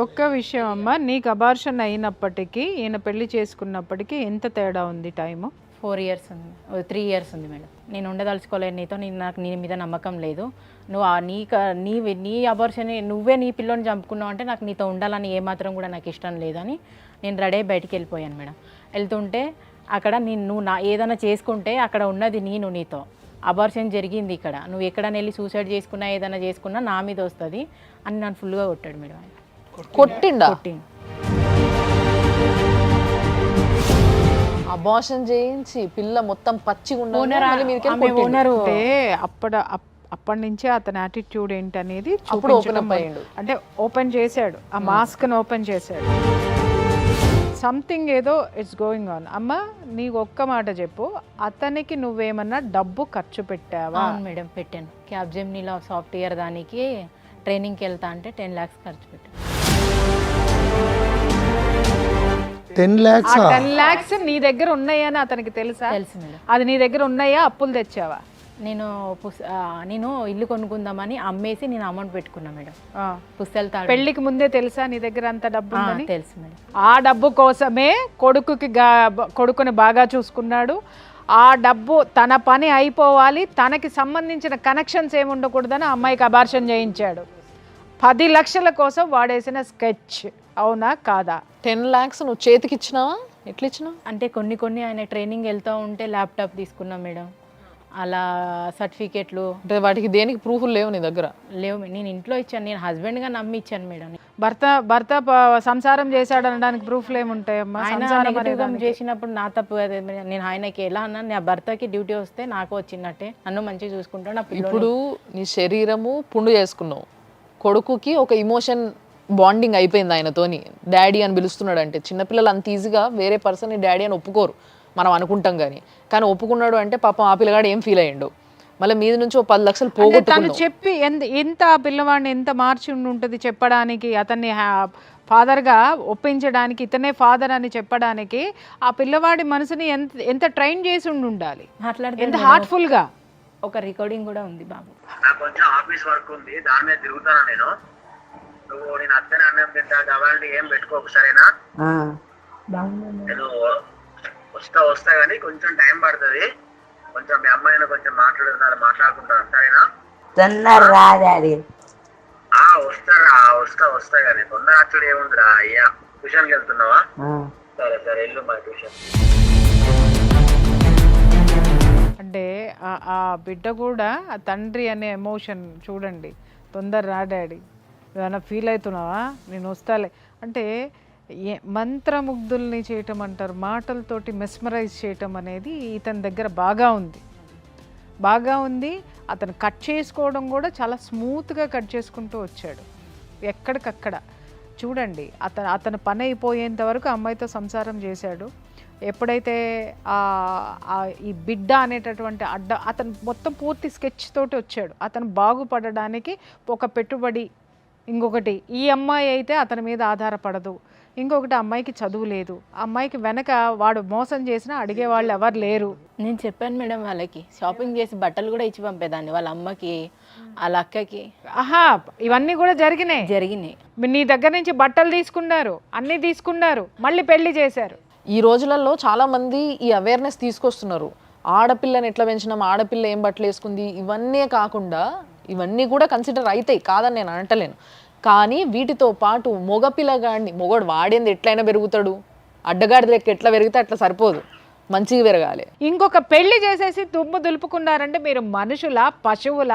C: ఒక్క విషయం అమ్మా, నీకు అబార్షన్ అయినప్పటికీ ఈయన పెళ్లి చేసుకున్నప్పటికీ ఎంత తేడా ఉంది టైము?
B: 4 years ఉంది, 3 years ఉంది మేడం. నేను ఉండదలుచుకోలేను నీతో, నాకు నీ మీద నమ్మకం లేదు, నువ్వు నీ అబార్షన్ నువ్వే నీ పిల్లని చంపుకున్నావు అంటే నాకు నీతో ఉండాలని ఏమాత్రం కూడా నాకు ఇష్టం లేదని నేను రెడీ అయ్యి బయటికి వెళ్ళిపోయాను మేడం. వెళ్తుంటే అక్కడ నువ్వు ఏదైనా చేసుకుంటే అక్కడ ఉన్నది నేను నీతో, అబార్షన్ జరిగింది ఇక్కడ, నువ్వు ఎక్కడైనా వెళ్ళి సూసైడ్ చేసుకున్నా ఏదైనా చేసుకున్నా నా మీద వస్తుంది అని నన్ను ఫుల్గా కొట్టాడు మేడం. ఆయన
A: కొట్టిండా?
B: కొట్టిండు.
A: అబార్షన్ చేయించి పిల్ల మొత్తం పచ్చిగా
B: ఓనరు
C: అంటే అప్పటి నుంచే అతని యాటిట్యూడ్ ఏంటనేది
A: అప్పుడు ఓపెన్ అప్ అయ్యిండు.
C: అంటే ఓపెన్ చేశాడు, ఆ మాస్క్ని ఓపెన్ చేశాడు. సంథింగ్ ఏదో ఇట్స్ గోయింగ్ ఆన్. అమ్మ నీకు ఒక్క మాట చెప్పు, అతనికి నువ్వేమన్నా డబ్బు ఖర్చు పెట్టావా?
B: అవును మేడం, పెట్టాను. క్యాబ్జెమినీలో సాఫ్ట్వేర్ దానికి ట్రైనింగ్కి వెళ్తా అంటే 10 lakhs ఖర్చు పెట్టాను.
D: 10 lakhs?
C: 10 lakhs నీ దగ్గర ఉన్నాయని అతనికి తెలుసా?
B: తెలుసు మేడం.
C: అది నీ దగ్గర ఉన్నాయా, అప్పులు తెచ్చావా?
B: నేను ఇల్లు కొనుక్కుందామని అమ్మేసి నేను అమౌంట్ పెట్టుకున్నా మేడం. పుస్తకాలు తాడు.
C: పెళ్లికి ముందే తెలుసా నీ దగ్గర అంత డబ్బు ఉందని?
B: తెలుసు మేడం.
C: ఆ డబ్బు కోసమే కొడుకుని బాగా చూసుకున్నాడు. ఆ డబ్బు తన పని అయిపోవాలి, తనకి సంబంధించిన కనెక్షన్స్ ఏమి ఉండకూడదని అమ్మాయికి అబార్షన్ చేయించాడు. 10 లక్షల కోసం వాడేసిన స్కెచ్. అవునా కాదా?
A: 10 lakhs నువ్వు చేతికి ఇచ్చినావా? ఎట్లా ఇచ్చినావు?
B: అంటే కొన్ని ఆయన ట్రైనింగ్ వెళ్తూ ఉంటే ల్యాప్టాప్ తీసుకున్నా మేడం, అలా సర్టిఫికేట్లు.
A: అంటే వాటికి దేనికి ప్రూఫ్లు లేవు నీ దగ్గర?
B: లేవు. నేను ఇంట్లో ఇచ్చాను, నేను హస్బెండ్గా నమ్మి ఇచ్చాను మేడం.
C: భర్త సంసారం చేశాడు అనడానికి ప్రూఫ్లు ఏముంటాయమ్మా?
B: ఆయన చేసినప్పుడు నా తప్పు అదే. నేను ఆయనకి ఎలా అన్నా, నా భర్తకి డ్యూటీ వస్తే నాకు వచ్చినట్టే, నన్ను మంచిగా చూసుకుంటాను.
A: ఇప్పుడు నీ శరీరము పుండు చేసుకున్నావు, కొడుకుకి ఒక ఇమోషన్ బాండింగ్ అయిపోయింది ఆయనతోని, డాడీ అని పిలుస్తున్నాడు అంటే. చిన్నపిల్లలు అంత ఈజీగా వేరే పర్సన్ని డాడీ అని ఒప్పుకోరు, మనం అనుకుంటాం కానీ ఒప్పుకున్నాడు అంటే పాపం ఆ పిల్లగాడు ఏం ఫీల్ అయ్యిండు. మళ్ళీ మీద నుంచి 10 లక్షలు పోగొట్టుకున్నాడు.
C: తను చెప్పి ఎంత ఆ పిల్లవాడిని ఎంత మార్చి ఉంటుంది చెప్పడానికి, అతన్ని ఫాదర్గా ఒప్పించడానికి, ఇతనే ఫాదర్ అని చెప్పడానికి ఆ పిల్లవాడి మనసుని ఎంత ట్రైన్ చేసి ఉండాలి, ఎంత హార్ట్ఫుల్గా.
B: ఒక రికార్డింగ్ కూడా ఉంది బాబు.
E: నాకు కొంచెం ఆఫీస్ వర్క్ ఉంది, దాని మీద తిరుగుతాను నేను. నువ్వు నేను అత్తనే అన్నం తింటా కావాలంటే ఏం పెట్టుకోకు, సరేనా? నేను వస్తా కానీ కొంచెం టైం పడుతుంది. కొంచెం మీ అమ్మాయిని కొంచెం మాట్లాడుకుంటాను, సరేనా? వస్తా కానీ తొందర అచ్చుడు ఏముందిరా అయ్యా. ట్యూషన్కి వెళ్తున్నావా? సరే వెళ్ళు మా ట్యూషన్.
C: అంటే ఆ బిడ్డ కూడా ఆ తండ్రి అనే ఎమోషన్ చూడండి. తొందర రా డాడీ, ఏదైనా ఫీల్ అవుతున్నావా, నేను వస్తాలే అంటే మంత్రముగ్ధుల్ని చేయటం అంటారు, మాటలతోటి మెస్మరైజ్ చేయటం అనేది ఇతని దగ్గర బాగా ఉంది. అతను కట్ చేసుకోవడం కూడా చాలా స్మూత్గా కట్ చేసుకుంటూ వచ్చాడు ఎక్కడికక్కడ. చూడండి, అతను పని అయిపోయేంత వరకు అమ్మాయితో సంసారం చేశాడు. ఎప్పుడైతే ఈ బిడ్డ అనేటటువంటి అతను మొత్తం పూర్తి స్కెచ్ తోటి వచ్చాడు. అతను బాగుపడడానికి ఒక పెట్టుబడి, ఇంకొకటి ఈ అమ్మాయి అయితే అతని మీద ఆధారపడదు, ఇంకొకటి అమ్మాయికి చదువు లేదు, అమ్మాయికి వెనక వాడు మోసం చేసినా అడిగే వాళ్ళు ఎవరు లేరు.
B: నేను చెప్పాను మేడం, వాళ్ళకి షాపింగ్ చేసి బట్టలు కూడా ఇచ్చి పంపేదాన్ని, వాళ్ళ అమ్మకి వాళ్ళ అక్కకి.
C: ఇవన్నీ కూడా జరిగినాయి. నీ దగ్గర నుంచి బట్టలు తీసుకున్నారు, అన్నీ తీసుకున్నారు, మళ్ళీ పెళ్లి చేశారు.
A: ఈ రోజులలో చాలా మంది ఈ అవేర్నెస్ తీసుకొస్తున్నారు. ఆడపిల్లని ఎట్లా పెంచినాం, ఆడపిల్ల ఏం బట్టలు వేసుకుంది, ఇవన్నీ కాకుండా ఇవన్నీ కూడా కన్సిడర్ అవుతాయి, కాదని నేను అంటలేను. కానీ వీటితో పాటు మొగపిల్లగాడిని, మొగోడు వాడేంది ఎట్లయినా పెరుగుతాడు, అడ్డగాడి లెక్క ఎట్లా పెరిగితే అట్లా సరిపోదు, మంచిగా పెరగాలి.
C: ఇంకొక పెళ్లి చేసేసి దుమ్ము దులుపుకున్నారంటే మీరు మనుషుల, పశువుల,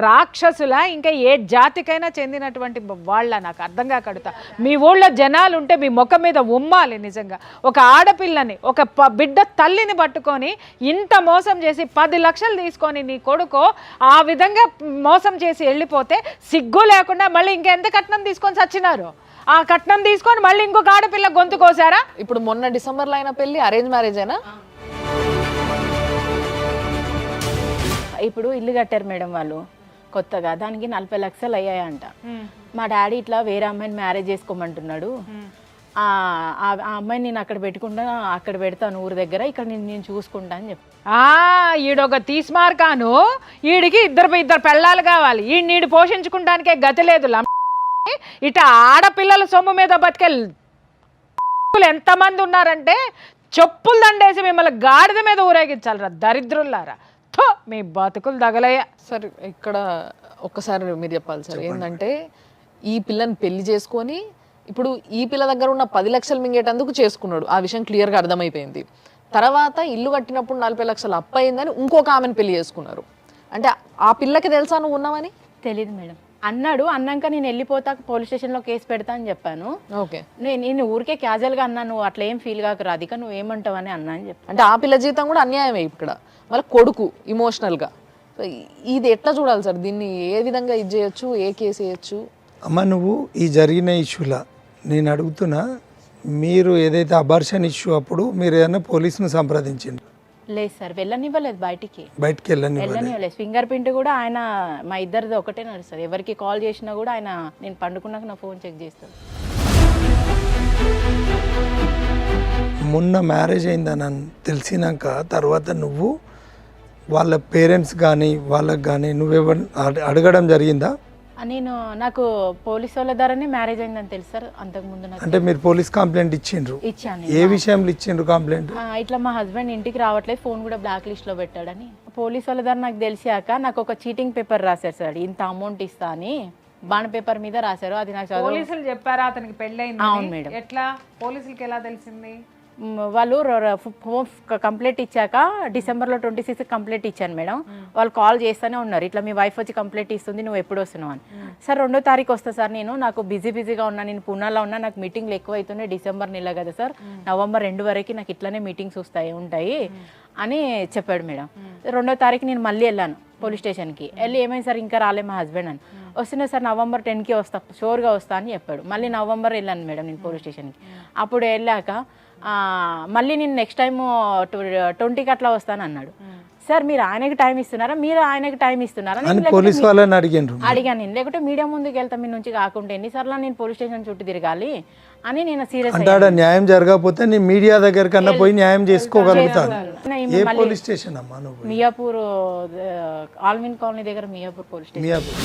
C: రాక్షసుల, ఇంకా ఏ జాతికైనా చెందినటువంటి వాళ్ళ, నాకు అర్థం కాకడుతా. మీ ఊళ్ళో జనాలు ఉంటే మీ ముఖం మీద ఉమ్మాలి నిజంగా. ఒక ఆడపిల్లని, ఒక బిడ్డ తల్లిని పట్టుకొని ఇంత మోసం చేసి 10 లక్షలు తీసుకొని నీ కొడుకు ఆ విధంగా మోసం చేసి వెళ్ళిపోతే సిగ్గు లేకుండా మళ్ళీ ఇంకెంత కట్నం తీసుకొని చచ్చినారు. ఆ కట్నం తీసుకొని మళ్ళీ ఇంకొక ఆడపిల్ల గొంతు కోసారా?
A: ఇప్పుడు మొన్న డిసెంబర్లో అయిన పెళ్లి అరేంజ్ మ్యారేజ్ అయినా?
B: ఇప్పుడు ఇల్లు కట్టారు మేడం వాళ్ళు కొత్తగా, దానికి 40 లక్షలు అయ్యాయంట. మా డాడీ ఇట్లా వేరే అమ్మాయిని మ్యారేజ్ చేసుకోమంటున్నాడు, ఆ అమ్మాయిని నేను అక్కడ పెట్టుకుంటా, అక్కడ పెడతాను ఊరి దగ్గర, ఇక్కడ నేను చూసుకుంటా అని చెప్పి.
C: ఈడొక తీస్మార్కాను, ఈడికి ఇద్దరు పెళ్ళాలు కావాలి, ఈడు పోషించుకుంటానికే గతి లేదు. ఇట ఆడపిల్లల సొమ్ము మీద బతికే ఎంతమంది ఉన్నారంటే చెప్పులు దండేసి మిమ్మల్ని గాడిద మీద ఊరేగించాలరా దరిద్రులారా. మీ బతుకులు తగలయ్యా.
A: సార్ ఇక్కడ ఒక్కసారి మీరు చెప్పాలి సార్, ఏంటంటే ఈ పిల్లని పెళ్లి చేసుకొని ఇప్పుడు ఈ పిల్ల దగ్గర ఉన్న 10 లక్షలు మింగేటందుకు చేసుకున్నాడు, ఆ విషయం క్లియర్గా అర్థమైపోయింది. తర్వాత ఇల్లు కట్టినప్పుడు 40 లక్షలు అప్పు అయిందని ఇంకొక ఆమెను పెళ్లి చేసుకున్నారు. అంటే ఆ పిల్లకి తెలుసా నువ్వు ఉన్నావని?
B: తెలియదు మేడం. అన్నాడు, అన్నాక నేను వెళ్ళిపోతా పోలీస్ స్టేషన్లో కేసు పెడతా అని చెప్పాను.
A: ఓకే,
B: నేను ఊరికే క్యాజువల్గా అన్నాను, నువ్వు అట్లా ఏం ఫీల్ కాక రాధిక, నువ్వు ఏమంటావు అని అన్నా అని చెప్పి.
A: అంటే ఆ పిల్ల జీవితం కూడా అన్యాయమే ఇక్కడ, మళ్ళీ కొడుకు ఇమోషనల్గా. ఇది ఎట్లా చూడాలి సార్, దీన్ని ఏ విధంగా ఇది చేయొచ్చు, ఏ కేసు వేయచ్చు?
D: అమ్మ, నువ్వు ఈ జరిగిన ఇష్యూలా నేను అడుగుతున్నా, మీరు ఏదైతే అబార్షన్ ఇష్యూ అప్పుడు మీరు ఏదైనా పోలీసును సంప్రదించిండ్రు?
B: లేదు సార్, వెళ్ళనివ్వలేదు, బయటికి వెళ్ళనివ్వలేదు. ఫింగర్ ప్రింట్ కూడా ఆయన, మా ఇద్దరిది ఒకటే నడుస్తుంది, ఎవరికి కాల్ చేసినా కూడా ఆయన నేను పండుకున్నాక నా ఫోన్ చెక్ చేస్తాను.
D: మొన్న మ్యారేజ్ అయిందని తెలిసినాక తర్వాత నువ్వు వాళ్ళ పేరెంట్స్ కానీ వాళ్ళకి కానీ నువ్వెవరు అడగడం జరిగిందా?
B: నాకు పోలీస్ వాళ్ళ ద్వారానే మ్యారేజ్ అయిందని తెలుసు సార్. అంతకుముందు
D: అంటే మీరు పోలీస్ కంప్లైంట్ ఇచ్చిండ్రు?
B: ఇచ్చాను.
D: ఏ విషయంలో ఇచ్చిండ్రు కంప్లైంట్?
B: ఇట్లా మా హస్బెండ్ ఇంటికి రావట్లేదు, ఫోన్ కూడా బ్లాక్ లిస్ట్ లో పెట్టాడని. పోలీస్ వాళ్ళ ద్వారా నాకు తెలిసాక నాకు ఒక చీటింగ్ పేపర్ రాశారు సార్, ఇంత అమౌంట్ ఇస్తా అని బాండ్ పేపర్ మీద రాశారు. అది నాకు
C: పోలీసులు చెప్పారా అతనికి పెళ్ళైంది?
B: అవును మేడం.
C: ఎట్లా పోలీసులకి ఎలా తెలిసింది?
B: వాళ్ళు కంప్లైంట్ ఇచ్చాక డిసెంబర్లో 26 కంప్లైంట్ ఇచ్చాను మేడం. వాళ్ళు కాల్ చేస్తూనే ఉన్నారు, ఇట్లా మీ వైఫ్ వచ్చి కంప్లైంట్ ఇస్తుంది, నువ్వు ఎప్పుడు వస్తున్నావు అని. సార్ 2వ తారీఖు వస్తా సార్, నాకు బిజీగా ఉన్నా, నేను పూనాలో ఉన్నా, నాకు మీటింగ్లు ఎక్కువ అవుతున్నాయి, డిసెంబర్ నెల కదా సార్, నవంబర్ 2 వరకు నాకు ఇట్లానే మీటింగ్స్ ఉంటాయి అని చెప్పాడు మేడం. 2వ తారీఖు నేను మళ్ళీ వెళ్ళాను పోలీస్ స్టేషన్కి. వెళ్ళి ఏమైంది సార్ ఇంకా రాలే మా హస్బెండ్ అని. వస్తున్నా సార్, నవంబర్ 10కి వస్తా, షోర్గా వస్తా అని చెప్పాడు. మళ్ళీ నవంబర్ వెళ్ళాను మేడం నేను పోలీస్ స్టేషన్కి. అప్పుడు వెళ్ళాక మళ్ళీ నేను నెక్స్ట్ టైము 20కి అట్లా వస్తాను అన్నాడు. సార్ మీరు ఆయనకి టైం ఇస్తున్నారా, మీరు ఆయనకి టైం ఇస్తున్నారా అడిగాను నేను. లేకుంటే మీడియా ముందుకు వెళ్తా, మీ నుంచి కాకుండా ఎన్నిసార్లు నేను పోలీస్ స్టేషన్ చుట్టూ తిరగాలి అని నేను సీరియస్
D: అయ్యాను. న్యాయం జరగకపోతే నేను మీడియా దగ్గర కన్నా పోయి న్యాయం చేసుకోగలుగుతాను. ఏ పోలీస్ స్టేషన్ అమ్మా నువ్వు?
B: మియాపూర్, ఆల్మిన్ కాలనీ దగ్గర మియాపూర్ పోలీస్ స్టేషన్.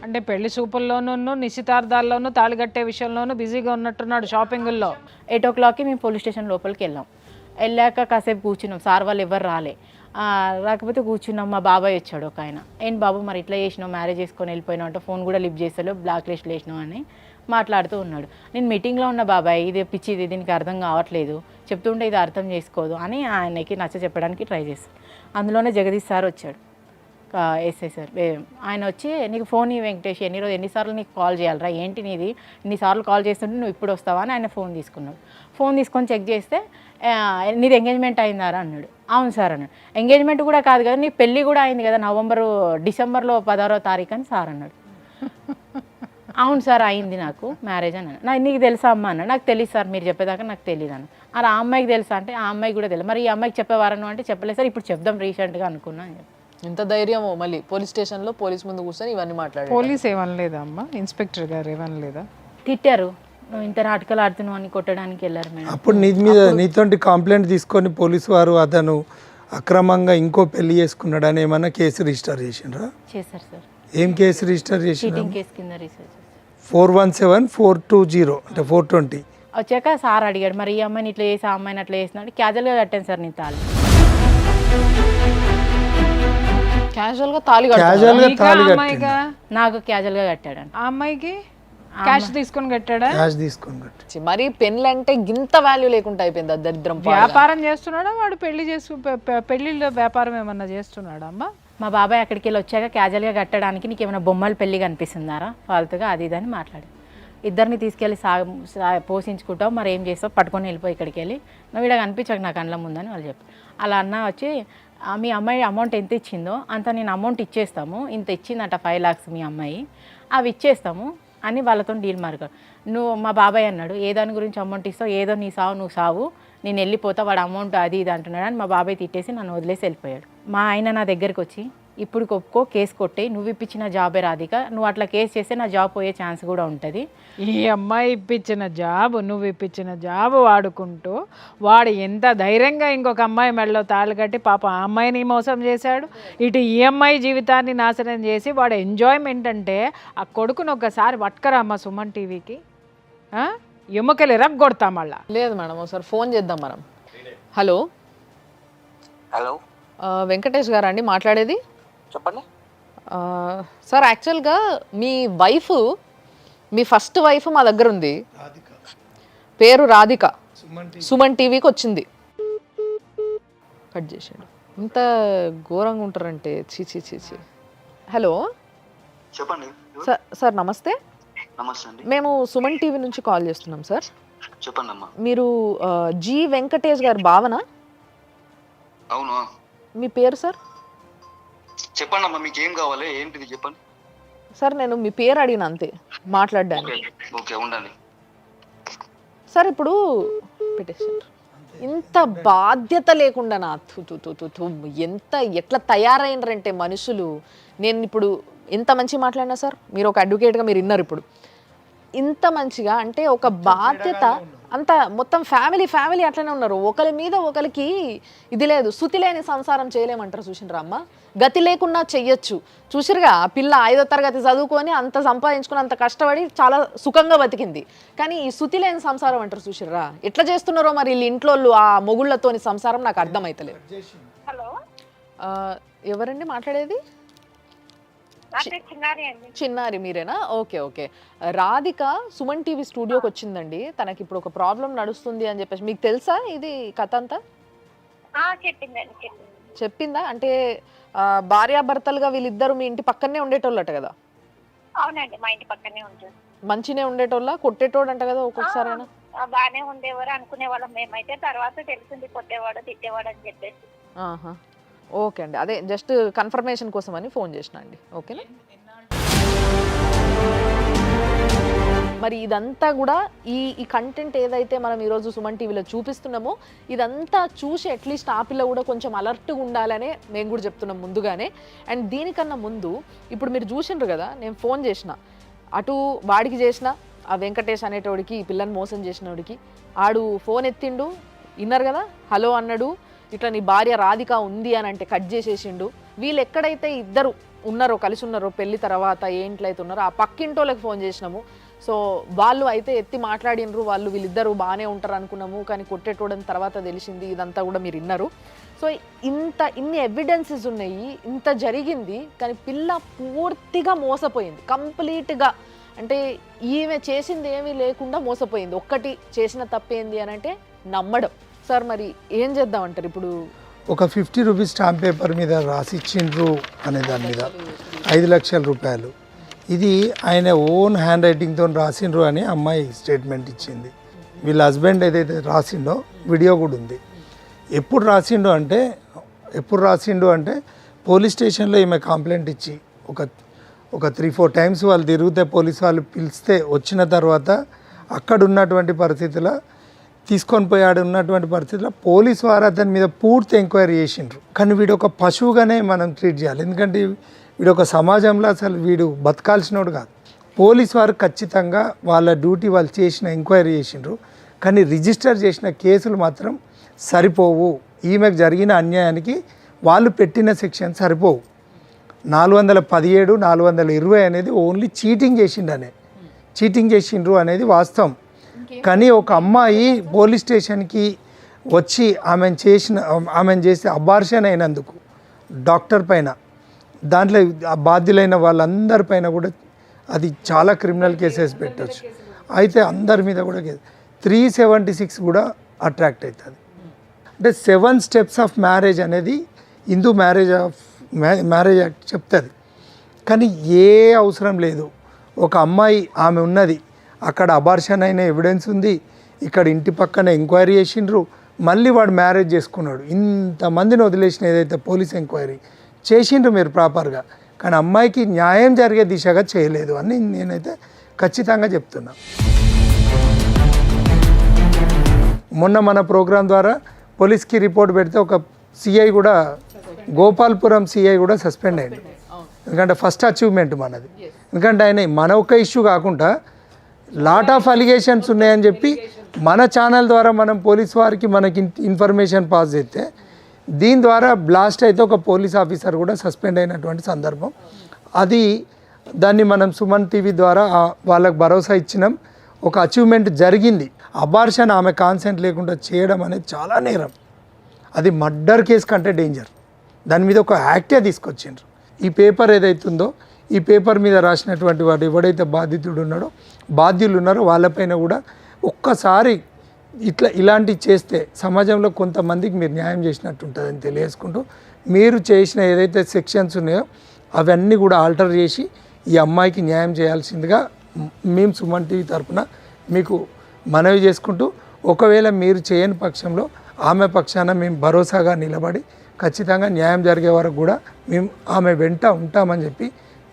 C: అంటే పెళ్లి చూపుల్లోనూ నిశ్చితార్థాల్లోనూ తాళిగట్టే విషయంలోనూ బిజీగా ఉన్నట్టున్నాడు షాపింగుల్లో.
B: 8 o'clockకి మేము పోలీస్ స్టేషన్ లోపలికి వెళ్ళాం. వెళ్ళాక కాసేపు కూర్చున్నాం, సార్ వాళ్ళు ఎవరు రాకపోతే కూర్చున్నాం. మా బాబాయ్ వచ్చాడు ఒక ఆయన. ఏం బాబు మరి ఇట్లా చేసినావు, మ్యారేజ్ చేసుకొని వెళ్ళిపోయినావు అంటే, ఫోన్ కూడా లిఫ్ట్ చేస్తాడు, బ్లాక్ లిస్ట్లో వేసినావు అని. మాట్లాడుతూ ఉన్నాడు. నేను మీటింగ్లో ఉన్న బాబాయ్, ఇది పిచ్చిది, దీనికి అర్థం కావట్లేదు, చెప్తుంటే ఇది అర్థం చేసుకోదు అని ఆయనకి నచ్చ చెప్పడానికి ట్రై చేస్తాను. అందులోనే జగదీష్ సార్ వచ్చాడు, ఎస్ఐ సార్. ఆయన వచ్చి నీకు ఫోన్ ఈ వెంకటేష్ ఎన్నిసార్లు నీకు కాల్ చేయాలరా, ఏంటి నీది, ఇన్నిసార్లు కాల్ చేస్తుంటే నువ్వు ఇప్పుడు వస్తావా అని ఆయన ఫోన్ తీసుకున్నాడు. ఫోన్ తీసుకొని చెక్ చేస్తే నీది ఎంగేజ్మెంట్ అయిందారా అన్నాడు. అవును సార్ అన్నాడు. ఎంగేజ్మెంట్ కూడా కాదు కదా, నీ పెళ్ళి కూడా అయింది కదా డిసెంబర్లో 16వ తారీఖు అని సార్ అన్నాడు. అవును సార్ అయింది నాకు మ్యారేజ్ అన్నాడు. నీకు తెలుసా అమ్మ అన్నాడు. నాకు తెలియదు సార్, మీరు చెప్పేదాకా నాకు తెలియదు అన్న. ఆ అమ్మాయికి తెలుసా అంటే ఆ అమ్మాయికి కూడా తెలియదు. మరి ఈ అమ్మాయికి చెప్పేవారను అంటే చెప్పలేదు సార్, ఇప్పుడు చెప్దాం రీసెంట్గా అనుకున్నా అని చెప్పి.
A: ఎంత ధైర్యమో మళ్ళీ పోలీస్ స్టేషన్లో పోలీస్ ముందు కూర్చొని ఇవన్నీ మాట్లాడారు.
C: పోలీస్ ఏమనలేదా అమ్మ, ఇన్స్పెక్టర్ గారు ఏమనలేదా?
B: తిట్టారు, నువ్వు ఇంత నాటకాలు ఆడుతున్నావు అని కొట్టడానికి వెళ్ళారు మేడం.
D: అప్పుడు నీ మీద నీతోటి కంప్లైంట్ తీసుకొని పోలీసు వారు అతను అక్రమంగా ఇంకో పెళ్లి చేసుకున్నాడు అని ఏమన్నా కేసు రిజిస్టర్ చేసిండ్రా?
B: చేశారు సార్.
D: ఏం కేసు రిజిస్టర్ చేసిండ్రా?
B: చీటింగ్ కేసు కింద రీసెర్చ్
D: 417420 అంటే 420.
B: వచ్చాక సార్ అడిగాడు, మరి ఈ అమ్మాయిని ఇట్లా చేసి ఆ అమ్మాయిని అట్లా చేసినాడు. క్యాజువల్గా కట్టాను సార్ నేను తాళి.
A: క్యాజువల్గా తాళి
D: క్యాజువల్గా
C: నీకా
D: తాళి
C: అమ్మాయిగా?
B: నాకు క్యాజువల్గా కట్టాడు.
C: ఆ అమ్మాయికి క్యాష్ తీసుకొని కట్టాడా?
D: క్యాష్ తీసుకొని కట్టి.
A: కట్టారు. మరి పెళ్ళి అంటే గింత వాల్యూ లేకుండా అయిపోయింది ఆ దరిద్రం.
C: వ్యాపారం చేస్తున్నాడా వాడు? పెళ్లిలో వ్యాపారం ఏమన్నా చేస్తున్నాడా అమ్మ?
B: మా బాబాయ్ అక్కడికి వెళ్ళి వచ్చాక క్యాజువల్గా కట్టడానికి నీకు ఏమైనా బొమ్మల పెళ్ళి కనిపిస్తుందారా వాళ్ళతో అది ఇది అని మాట్లాడు. ఇద్దరిని తీసుకెళ్ళి పోషించుకుంటావు, మరి ఏం చేస్తావు, పట్టుకొని వెళ్ళిపోయి ఇక్కడికి వెళ్ళి నువ్వు ఇక్కడ కనిపించక నా కళ్ళ ముందని వాళ్ళు చెప్పి. అలా అన్న వచ్చి మీ అమ్మాయి అమౌంట్ ఎంత ఇచ్చిందో అంత నేను అమౌంట్ ఇచ్చేస్తాము, ఇంత ఇచ్చిందంట 5 lakhs మీ అమ్మాయి, అవి ఇచ్చేస్తాము అని వాళ్ళతో డీల్ మార్గాడు. మా బాబాయ్ అన్నాడు, ఏ దాని గురించి అమౌంట్ ఇస్తావు, ఏదో నీ సావు నువ్వు సావు, నేను వెళ్ళిపోతా, వాడు అమౌంట్ అది ఇది అంటున్నాడు అని మా బాబాయ్ తిట్టేసి నన్ను వదిలేసి వెళ్ళిపోయాడు. మా ఆయన నా దగ్గరికి వచ్చి ఇప్పుడు ఒప్పుకో, కేసు కొట్టే, నువ్వు ఇప్పించిన జాబే రాధిక, నువ్వు అట్లా కేసు చేస్తే నా జాబ్ పోయే ఛాన్స్ కూడా ఉంటుంది.
C: ఈ అమ్మాయి ఇప్పించిన జాబ్, నువ్వు ఇప్పించిన జాబ్ వాడుకుంటూ వాడు ఎంత ధైర్యంగా ఇంకొక అమ్మాయి మెడలో తాళి కట్టి పాప ఆ అమ్మాయిని మోసం చేశాడు, ఇటు ఈ అమ్మాయి జీవితాన్ని నాశనం చేసి వాడు ఎంజాయ్మెంట్ అంటే ఆ కొడుకును ఒకసారి పట్టుకరా అమ్మ సుమన్ టీవీకి, ఎముకలు ఎరగొడతా మళ్ళా.
A: లేదు మేడం, ఒకసారి ఫోన్ చేద్దాం మనం. హలో
E: హలో
A: వెంకటేష్ గారా అండి మాట్లాడేది?
E: చెప్పండి
A: సార్, యాక్చువల్గా మీ వైఫ్, మీ ఫస్ట్ వైఫ్ మా దగ్గర ఉంది, పేరు రాధిక, సుమన్ టీవీకి వచ్చింది. కట్ చేసాడు. ఇంత ఘోరంగా ఉంటారంటే చీ చీ చీ చీ. హలో
E: చెప్పండి
A: సార్ నమస్తే.
E: నమస్తే అండి.
A: మేము సుమన్ టీవీ నుంచి కాల్ చేస్తున్నాం సార్.
E: చెప్పండి అమ్మా.
A: మీరు జి వెంకటేష్ గారి భావన?
E: అవును.
A: మీ పేరు సార్?
E: చెప్పండి అమ్మా, మీకు ఏం కావాలి, ఏంటిది చెప్పండి.
A: సార్ నేను మీ పేరు అడిగిన అంతే మాట్లాడడానికి.
E: ఓకే ఉండండి
A: సార్. ఇప్పుడు పెట్టేసారు. ఇంత బాధ్యత లేకుండా నా ఎంత ఎట్లా తయారైనరంటే మనుషులు. నేను ఇప్పుడు ఎంత మంచి మాట్లాడినా సార్, మీరు ఒక అడ్వకేట్గా మీరు విన్నారు. ఇప్పుడు ఇంత మంచిగా అంటే ఒక బాధ్యత అంత మొత్తం ఫ్యామిలీ అట్లనే ఉన్నారు. ఒకరి మీద ఒకరికి ఇది లేదు, శృతి లేని సంసారం చేయలేమంటారు. చూసినరా అమ్మ, గతి లేకున్నా చెయ్యొచ్చు. చూసిరుగా ఆ పిల్ల 5వ తరగతి చదువుకొని అంత సంపాదించుకొని అంత కష్టపడి చాలా సుఖంగా బతికింది. కానీ ఈ శృతి లేని సంసారం అంటారు. చూసిర్రా ఎట్లా చేస్తున్నారో మరి వీళ్ళు ఇంట్లో ఆ మొగుళ్ళతోని సంసారం నాకు అర్థమైతలేదు.
F: హలో,
A: ఎవరండి మాట్లాడేది? చిన్నారి మీరేనా? Okay okay. Radhika Suman TV స్టూడియోకి వచ్చిందండి. తనకి ఇప్పుడు ఒక ప్రాబ్లం నడుస్తుంది అని చెప్పేసి. మీకు తెలుసా ఇది కథ అంతా? చెప్పిందా? అంటే భార్యాభర్తలుగా వీళ్ళిద్దరు మీ ఇంటి పక్కనే ఉండేటోళ్ళట కదా?
F: అవునండి, మా ఇంటి పక్కనే ఉంటారు.
A: మంచినే ఉండేటోళ్ళ? కొట్టేటోడు అంట కదా ఒక్కొక్కసారి?
F: బాగానే ఉండేవారు అనుకునే వాళ్ళం మేమైతే. తర్వాత తెలిసింది కొట్టేవాడు తిట్టేవాడు అని చెప్పేసి.
A: ఓకే అండి, అదే జస్ట్ కన్ఫర్మేషన్ కోసం అని ఫోన్ చేసిన అండి. ఓకేనా? మరి ఇదంతా కూడా ఈ కంటెంట్ ఏదైతే మనం ఈరోజు సుమన్ టీవీలో చూపిస్తున్నామో ఇదంతా చూసి అట్లీస్ట్ ఆ పిల్ల కూడా కొంచెం అలర్ట్గా ఉండాలనే మేము కూడా చెప్తున్నాం ముందుగానే. అండ్ దీనికన్నా ముందు ఇప్పుడు మీరు చూసిండ్రు కదా, నేను ఫోన్ చేసిన, అటు వాడికి చేసిన, ఆ వెంకటేష్ అనేటోడికి, ఈ పిల్లని మోసం చేసినోడికి. ఆడు ఫోన్ ఎత్తిండు, విన్నారు కదా, హలో అన్నాడు, ఇట్లా నీ భార్య రాధిక ఉంది అని అంటే కట్ చేసేసిండు. వీళ్ళు ఎక్కడైతే ఇద్దరు ఉన్నారో, కలిసి ఉన్నారో, పెళ్లి తర్వాత ఏ ఇంట్లో అయితే ఉన్నారో ఆ పక్కింటోళ్ళకి ఫోన్ చేసినాము. సో వాళ్ళు అయితే ఎత్తి మాట్లాడినరు, వాళ్ళు వీళ్ళిద్దరూ బాగానే ఉంటారు అనుకున్నాము, కానీ కొట్టేటోడని తర్వాత తెలిసింది. ఇదంతా కూడా మీరు విన్నారు. సో ఇన్ని ఎవిడెన్సెస్ ఉన్నాయి, ఇంత జరిగింది, కానీ పిల్ల పూర్తిగా మోసపోయింది కంప్లీట్గా. అంటే ఈమె చేసింది ఏమీ లేకుండా మోసపోయింది. ఒక్కటి చేసిన తప్పేంది అని అంటే నమ్మడం. సార్ మరి ఏం చేద్దామంటారు ఇప్పుడు?
D: ఒక 50 రూపీస్ స్టాంప్ పేపర్ మీద రాసి ఇచ్చిండ్రు అనే దాని మీద 5 లక్షల రూపాయలు, ఇది ఆయన ఓన్ హ్యాండ్ రైటింగ్తో రాసిండ్రు అని అమ్మాయి స్టేట్మెంట్ ఇచ్చింది. వీళ్ళ హస్బెండ్ ఏదైతే రాసిండో వీడియో కూడా ఉంది. ఎప్పుడు రాసిండు అంటే పోలీస్ స్టేషన్లో ఈమె కంప్లైంట్ ఇచ్చి ఒక 3-4 టైమ్స్ వాళ్ళు తిరిగితే పోలీసు వాళ్ళు పిలిస్తే వచ్చిన తర్వాత అక్కడ ఉన్నటువంటి పరిస్థితుల్లో తీసుకొని పోయాడు ఉన్నటువంటి పరిస్థితుల్లో పోలీసు వారు అతని మీద పూర్తి ఎంక్వైరీ చేసిండ్రు. కానీ వీడు ఒక పశువుగానే మనం ట్రీట్ చేయాలి. ఎందుకంటే వీడు ఒక సమాజంలో అసలు వీడు బతకాల్సినోడు కాదు. పోలీసు వారు ఖచ్చితంగా వాళ్ళ డ్యూటీ వాళ్ళు చేసిన ఎంక్వైరీ చేసిండ్రు. కానీ రిజిస్టర్ చేసిన కేసులు మాత్రం సరిపోవు. ఈమెకు జరిగిన అన్యాయానికి వాళ్ళు పెట్టిన సెక్షన్ సరిపోవు. 417, 420 అనేది ఓన్లీ చీటింగ్ చేసిండ్రు అనేది వాస్తవం. కానీ ఒక అమ్మాయి పోలీస్ స్టేషన్కి వచ్చి ఆమెను చేసి అబార్షన్ అయినందుకు డాక్టర్ పైన, దాంట్లో బాధ్యులైన వాళ్ళందరి పైన కూడా అది చాలా క్రిమినల్ కేసెస్ పెట్టచ్చు. అయితే అందరి మీద కూడా 376 కూడా అట్రాక్ట్ అవుతుంది. అంటే 7 స్టెప్స్ ఆఫ్ మ్యారేజ్ అనేది హిందూ మ్యారేజ్ యాక్ట్ చెప్తుంది. కానీ ఏ అవసరం లేదు. ఒక అమ్మాయి ఆమె ఉన్నది, అక్కడ అబార్షన్ అయిన ఎవిడెన్స్ ఉంది, ఇక్కడ ఇంటి పక్కన ఎంక్వైరీ చేసిండ్రు, మళ్ళీ వాడు మ్యారేజ్ చేసుకున్నాడు. ఇంతమందిని వదిలేసిన ఏదైతే పోలీస్ ఎంక్వైరీ చేసిండ్రు మీరు ప్రాపర్గా, కానీ అమ్మాయికి న్యాయం జరిగే దిశగా చేయలేదు అని నేనైతే ఖచ్చితంగా చెప్తున్నా. మొన్న మన ప్రోగ్రాం ద్వారా పోలీస్కి రిపోర్ట్ పెడితే ఒక సిఐ కూడా, గోపాల్పురం సిఐ కూడా సస్పెండ్ అయ్యాడు. ఎందుకంటే ఫస్ట్ అచీవ్మెంట్ మనది. ఎందుకంటే ఆయన మన ఒక్క ఇష్యూ కాకుండా లాట్ ఆఫ్ అలిగేషన్స్ ఉన్నాయని చెప్పి మన ఛానల్ ద్వారా మనం పోలీస్ వారికి మనకి ఇన్ఫర్మేషన్ పాస్ చేస్తే దీని ద్వారా బ్లాస్ట్ అయితే ఒక పోలీస్ ఆఫీసర్ కూడా సస్పెండ్ అయినటువంటి సందర్భం. దాన్ని మనం సుమన్ టీవీ ద్వారా వాళ్ళకు భరోసా ఇచ్చినాం. ఒక అచీవ్మెంట్ జరిగింది. అబార్షన్ ఆమె కాన్సెంట్ లేకుండా చేయడం అనేది చాలా నేరం. అది మర్డర్ కేసు కంటే డేంజర్. దాని మీద ఒక యాక్టే తీసుకొచ్చిండ్రు. ఈ పేపర్ ఏదైతుందో ఈ పేపర్ మీద రాసినటువంటి వాడు ఎవడైతే బాధ్యులు ఉన్నారో వాళ్ళపైన కూడా ఒక్కసారి ఇలాంటివి చేస్తే సమాజంలో కొంతమందికి మీరు న్యాయం చేసినట్టు ఉంటుందని తెలియజేసుకుంటూ, మీరు చేసిన ఏదైతే సెక్షన్స్ ఉన్నాయో అవన్నీ కూడా ఆల్టర్ చేసి ఈ అమ్మాయికి న్యాయం చేయాల్సిందిగా మేము సుమన్ టీవీ తరఫున మీకు మనవి చేసుకుంటూ, ఒకవేళ మీరు చేయని పక్షంలో ఆమె పక్షాన మేము భరోసాగా నిలబడి ఖచ్చితంగా న్యాయం జరిగే వరకు కూడా మేము ఆమె వెంట ఉంటామని చెప్పి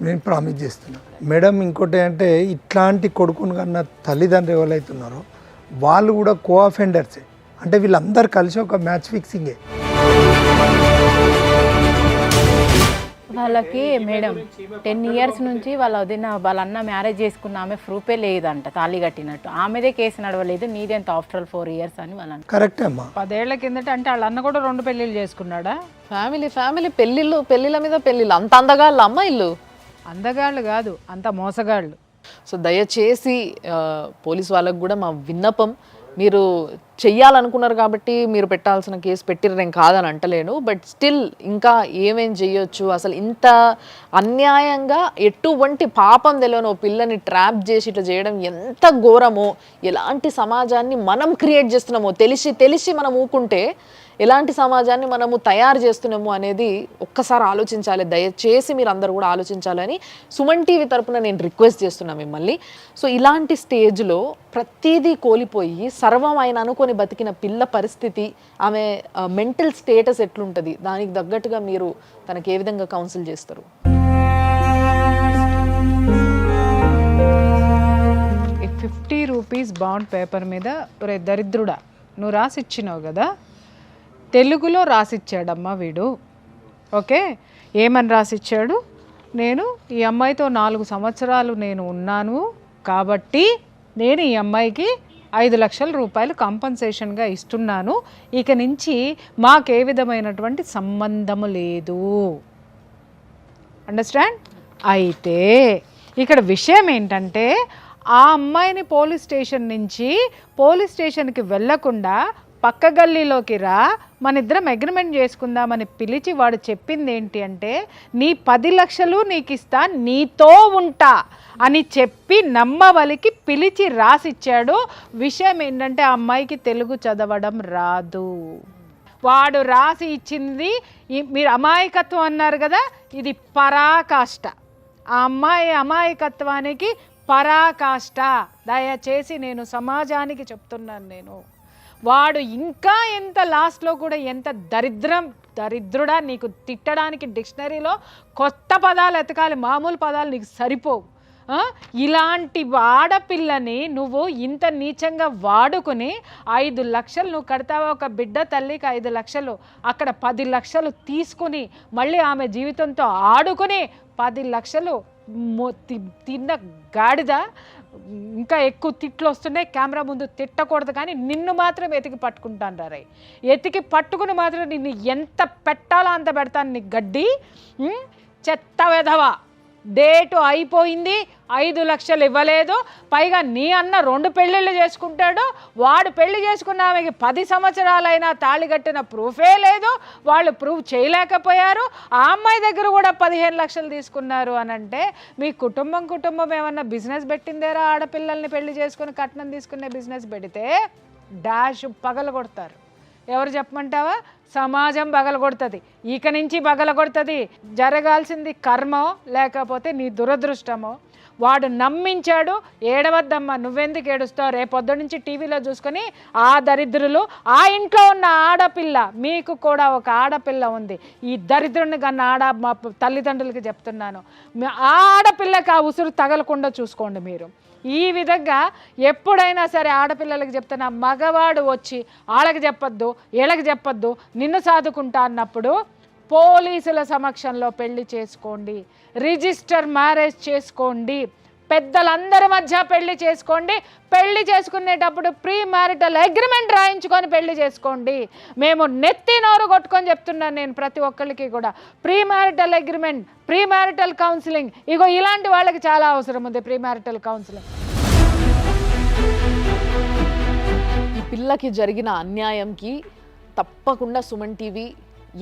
D: నేను ప్రామిస్ చేస్తున్నాను. మేడం, ఇంకోటి అంటే ఇట్లాంటి కొడుకును కన్నా తల్లిదండ్రులు ఎవరైతున్నారో వాళ్ళు కూడా కో-అఫెండర్సే. అంటే వీళ్ళందరూ కలిసి ఒక మ్యాచ్ ఫిక్సింగే.
B: వాళ్ళకి మేడం 10 years నుంచి వాళ్ళ అన్న మ్యారేజ్ చేసుకున్న ఆమె ప్రూఫే లేదంట తాళి కట్టినట్టు. ఆమెదే కేసు నడవలేదు, నీదెంత ఆఫ్టర్ 4 years అని వాళ్ళ
D: కరెక్టే అమ్మా.
C: 10 ఏళ్ల కిందట అంటే వాళ్ళ అన్న కూడా 2 పెళ్ళిళ్ళు చేసుకున్నాడా?
A: ఫ్యామిలీ పెళ్ళిళ్ళ మీద పెళ్ళిళ్ళు. అంత అందగాళ్ళ అమ్మాయిలు?
C: అందగాళ్ళు కాదు, అంత మోసగాళ్ళు.
A: సో దయచేసి పోలీస్ వాళ్ళకు కూడా మా విన్నపం, మీరు చెయ్యాలనుకున్నారు కాబట్టి మీరు పెట్టాల్సిన కేసు పెట్టిర్రేం కాదని అంటలేను, బట్ స్టిల్ ఇంకా ఏమేం చెయ్యొచ్చు, అసలు ఇంత అన్యాయంగా ఎటువంటి పాపం తెలియని ఓ పిల్లని ట్రాప్ చేసి ఇట్లా చేయడం ఎంత ఘోరమో, ఎలాంటి సమాజాన్ని మనం క్రియేట్ చేస్తున్నామో తెలిసి మనం ఊకుంటే ఎలాంటి సమాజాన్ని మనము తయారు చేస్తున్నాము అనేది ఒక్కసారి ఆలోచించాలి. దయచేసి మీరు అందరూ కూడా ఆలోచించాలని సుమన్ టీవీ తరపున నేను రిక్వెస్ట్ చేస్తున్నాను మిమ్మల్ని. సో ఇలాంటి స్టేజ్లో ప్రతిదీ కోల్పోయి సర్వం ఆయన అనుకొని బతికిన పిల్ల పరిస్థితి, ఆమె మెంటల్ స్టేటస్ ఎట్లుంటుంది, దానికి తగ్గట్టుగా మీరు తనకి ఏ విధంగా కౌన్సిల్ చేస్తారు?
C: 50 రూపీస్ బాండ్ పేపర్ మీద ఒరే దరిద్రుడా నువ్వు రాసిచ్చినావు కదా, తెలుగులో రాసిచ్చాడమ్మా వీడు. ఓకే, ఏమని రాసిచ్చాడు? నేను ఈ అమ్మాయితో 4 సంవత్సరాలు నేను ఉన్నాను కాబట్టి నేను ఈ అమ్మాయికి 5 లక్షల రూపాయలు కాంపన్సేషన్గా ఇస్తున్నాను, ఇక నుంచి మాకే విధమైనటువంటి సంబంధము లేదు. అండర్స్టాండ్? అయితే ఇక్కడ విషయం ఏంటంటే ఆ అమ్మాయిని పోలీస్ స్టేషన్ నుంచి పోలీస్ స్టేషన్కి వెళ్ళకుండా పక్క గల్లీలోకి రా, మన ఇద్దరం అగ్రిమెంట్ చేసుకుందామని పిలిచి వాడు చెప్పింది ఏంటి అంటే, నీ 10 లక్షలు నీకు ఇస్తా, నీతో ఉంటా అని చెప్పి నమ్మవలికి పిలిచి రాసిచ్చాడు. విషయం ఏంటంటే ఆ అమ్మాయికి తెలుగు చదవడం రాదు. వాడు రాసి ఇచ్చింది, మీరు అమాయకత్వం అన్నారు కదా, ఇది పరాకాష్ట. ఆ అమ్మాయి అమాయకత్వానికి పరాకాష్ట. దయచేసి నేను సమాజానికి చెప్తున్నాను. వాడు ఇంకా ఎంత లాస్ట్లో కూడా ఎంత దరిద్రుడా, నీకు తిట్టడానికి డిక్షనరీలో కొత్త పదాలు ఎతకాలి, మామూలు పదాలు నీకు సరిపోవు. ఇలాంటి ఆడపిల్లని నువ్వు ఇంత నీచంగా వాడుకుని 5 లక్షలు నువ్వు కడతావా? ఒక బిడ్డ తల్లికి 5 లక్షలు, అక్కడ 10 లక్షలు తీసుకుని మళ్ళీ ఆమె జీవితంతో ఆడుకుని 10 లక్షలు తిన్న గాడిద. ఇంకా ఎక్కువ తిట్లు వస్తున్నాయి, కెమెరా ముందు తిట్టకూడదు, కానీ నిన్ను మాత్రం ఎతికి పట్టుకుంటాను రా. ఎతికి పట్టుకుని మాత్రం నిన్ను ఎంత పెట్టాలో అంత పెడతాను. నీ గడ్డి చెత్త వెధవా. డేటు అయిపోయింది, 5 లక్షలు ఇవ్వలేదు. పైగా నీ అన్న 2 పెళ్ళిళ్ళు చేసుకుంటాడు. వాడు పెళ్లి చేసుకున్న ఆమెకి 10 సంవత్సరాలైనా తాళి కట్టిన ప్రూఫే లేదు. వాళ్ళు ప్రూఫ్ చేయలేకపోయారు. ఆ అమ్మాయి దగ్గర కూడా 15 లక్షలు తీసుకున్నారు అని అంటే మీ కుటుంబం ఏమన్నా బిజినెస్ పెట్టిందేరా? ఆడపిల్లల్ని పెళ్లి చేసుకుని కట్నం తీసుకునే బిజినెస్ పెడితే డాష్ పగలగొడతారు. ఎవరు చెప్పమంటావా? సమాజం పగలగొడుతుంది. ఇక నుంచి పగలగొడుతుంది. జరగాల్సింది కర్మో లేకపోతే నీ దురదృష్టమో. వాడు నమ్మించాడు. ఏడవద్దమ్మా, నువ్వెందుకు ఏడుస్తావు? రేపొద్దు నుంచి టీవీలో చూసుకొని ఆ దరిద్రులు, ఆ ఇంట్లో ఉన్న ఆడపిల్ల, మీకు కూడా ఒక ఆడపిల్ల ఉంది, ఈ దరిద్రుని కన్నా మా తల్లిదండ్రులకి చెప్తున్నాను, ఆ ఆడపిల్లకి ఆ ఉసురు తగలకుండా చూసుకోండి మీరు. ఈ విధంగా ఎప్పుడైనా సరే ఆడపిల్లలకి చెప్తున్నా, మగవాడు వచ్చి వాళ్ళకి చెప్పొద్దు, వీళ్ళకి చెప్పొద్దు, నిన్ను సాదుకుంటా అన్నప్పుడు పోలీసుల సమక్షంలో పెళ్లి చేసుకోండి, రిజిస్టర్ మ్యారేజ్ చేసుకోండి, పెద్దలందరి మధ్య పెళ్లి చేసుకోండి. పెళ్లి చేసుకునేటప్పుడు ప్రీ మ్యారిటల్ అగ్రిమెంట్ రాయించుకొని పెళ్లి చేసుకోండి. మేము నెత్తి నోరు కొట్టుకొని చెప్తున్నాను నేను ప్రతి ఒక్కరికి కూడా. Pre marital agreement, pre marital counselling, ego ఇలాంటి వాళ్ళకి చాలా అవసరం ఉంది ప్రీ మ్యారిటల్ కౌన్సిలింగ్.
A: ఈ పిల్లకి జరిగిన అన్యాయంకి తప్పకుండా సుమన్ టీవీ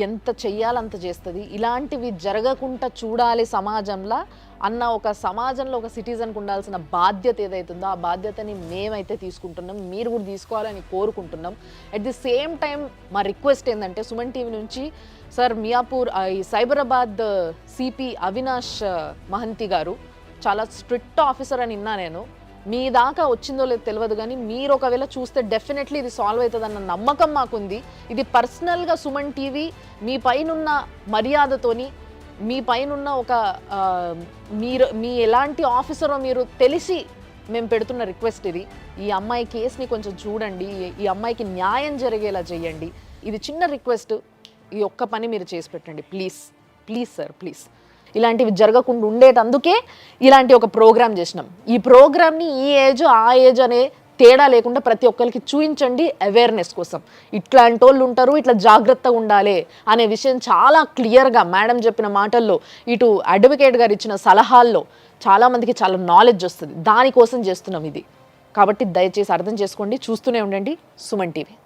A: ఎంత చెయ్యాలంత చేస్తుంది. ఇలాంటివి జరగకుండా చూడాలి సమాజంలో అన్న ఒక సమాజంలో ఒక సిటిజన్కి ఉండాల్సిన బాధ్యత ఏదైతుందో ఆ బాధ్యతని మేమైతే తీసుకుంటున్నాం, మీరు కూడా తీసుకోవాలని కోరుకుంటున్నాం. అట్ ది సేమ్ టైం మా రిక్వెస్ట్ ఏంటంటే సుమన్ టీవీ నుంచి సార్ మియాపూర్ ఈ సైబరాబాద్ సిపి అవినాష్ మహంతి గారు చాలా స్ట్రిక్ట్ ఆఫీసర్ అని విన్నా నేను. మీ దాకా వచ్చిందో లేదో తెలియదు, కానీ మీరు ఒకవేళ చూస్తే డెఫినెట్లీ ఇది సాల్వ్ అవుతుందన్న నమ్మకం మాకుంది. ఇది పర్సనల్గా సుమన్ టీవీ మీ పైనున్న మర్యాదతోని, మీ పైనున్న ఒక మీ ఎలాంటి ఆఫీసరో మీరు తెలిసి మేము పెడుతున్న రిక్వెస్ట్ ఇది. ఈ అమ్మాయి కేసుని కొంచెం చూడండి, ఈ అమ్మాయికి న్యాయం జరిగేలా చేయండి. ఇది చిన్న రిక్వెస్ట్, ఈ ఒక్క పని మీరు చేసి పెట్టండి ప్లీజ్. Please sir, please. ఇలాంటివి జరగకుండా ఉండేటందుకే ఇలాంటి ఒక ప్రోగ్రామ్ చేసినాం. ఈ ప్రోగ్రామ్ని ఈ ఏజ్ ఆ ఏజ్ అనే తేడా లేకుండా ప్రతి ఒక్కరికి చూపించండి అవేర్నెస్ కోసం. ఇట్లాంటి వాళ్ళు ఉంటారు, ఇట్లా జాగ్రత్తగా ఉండాలి అనే విషయం చాలా క్లియర్గా మేడం చెప్పిన మాటల్లో, ఇటు అడ్వకేట్ గారు ఇచ్చిన సలహాల్లో చాలామందికి చాలా నాలెడ్జ్ వస్తుంది. దానికోసం చేస్తున్నాం ఇది. కాబట్టి దయచేసి అర్థం చేసుకోండి, చూస్తూనే ఉండండి సుమన్ టీవీ.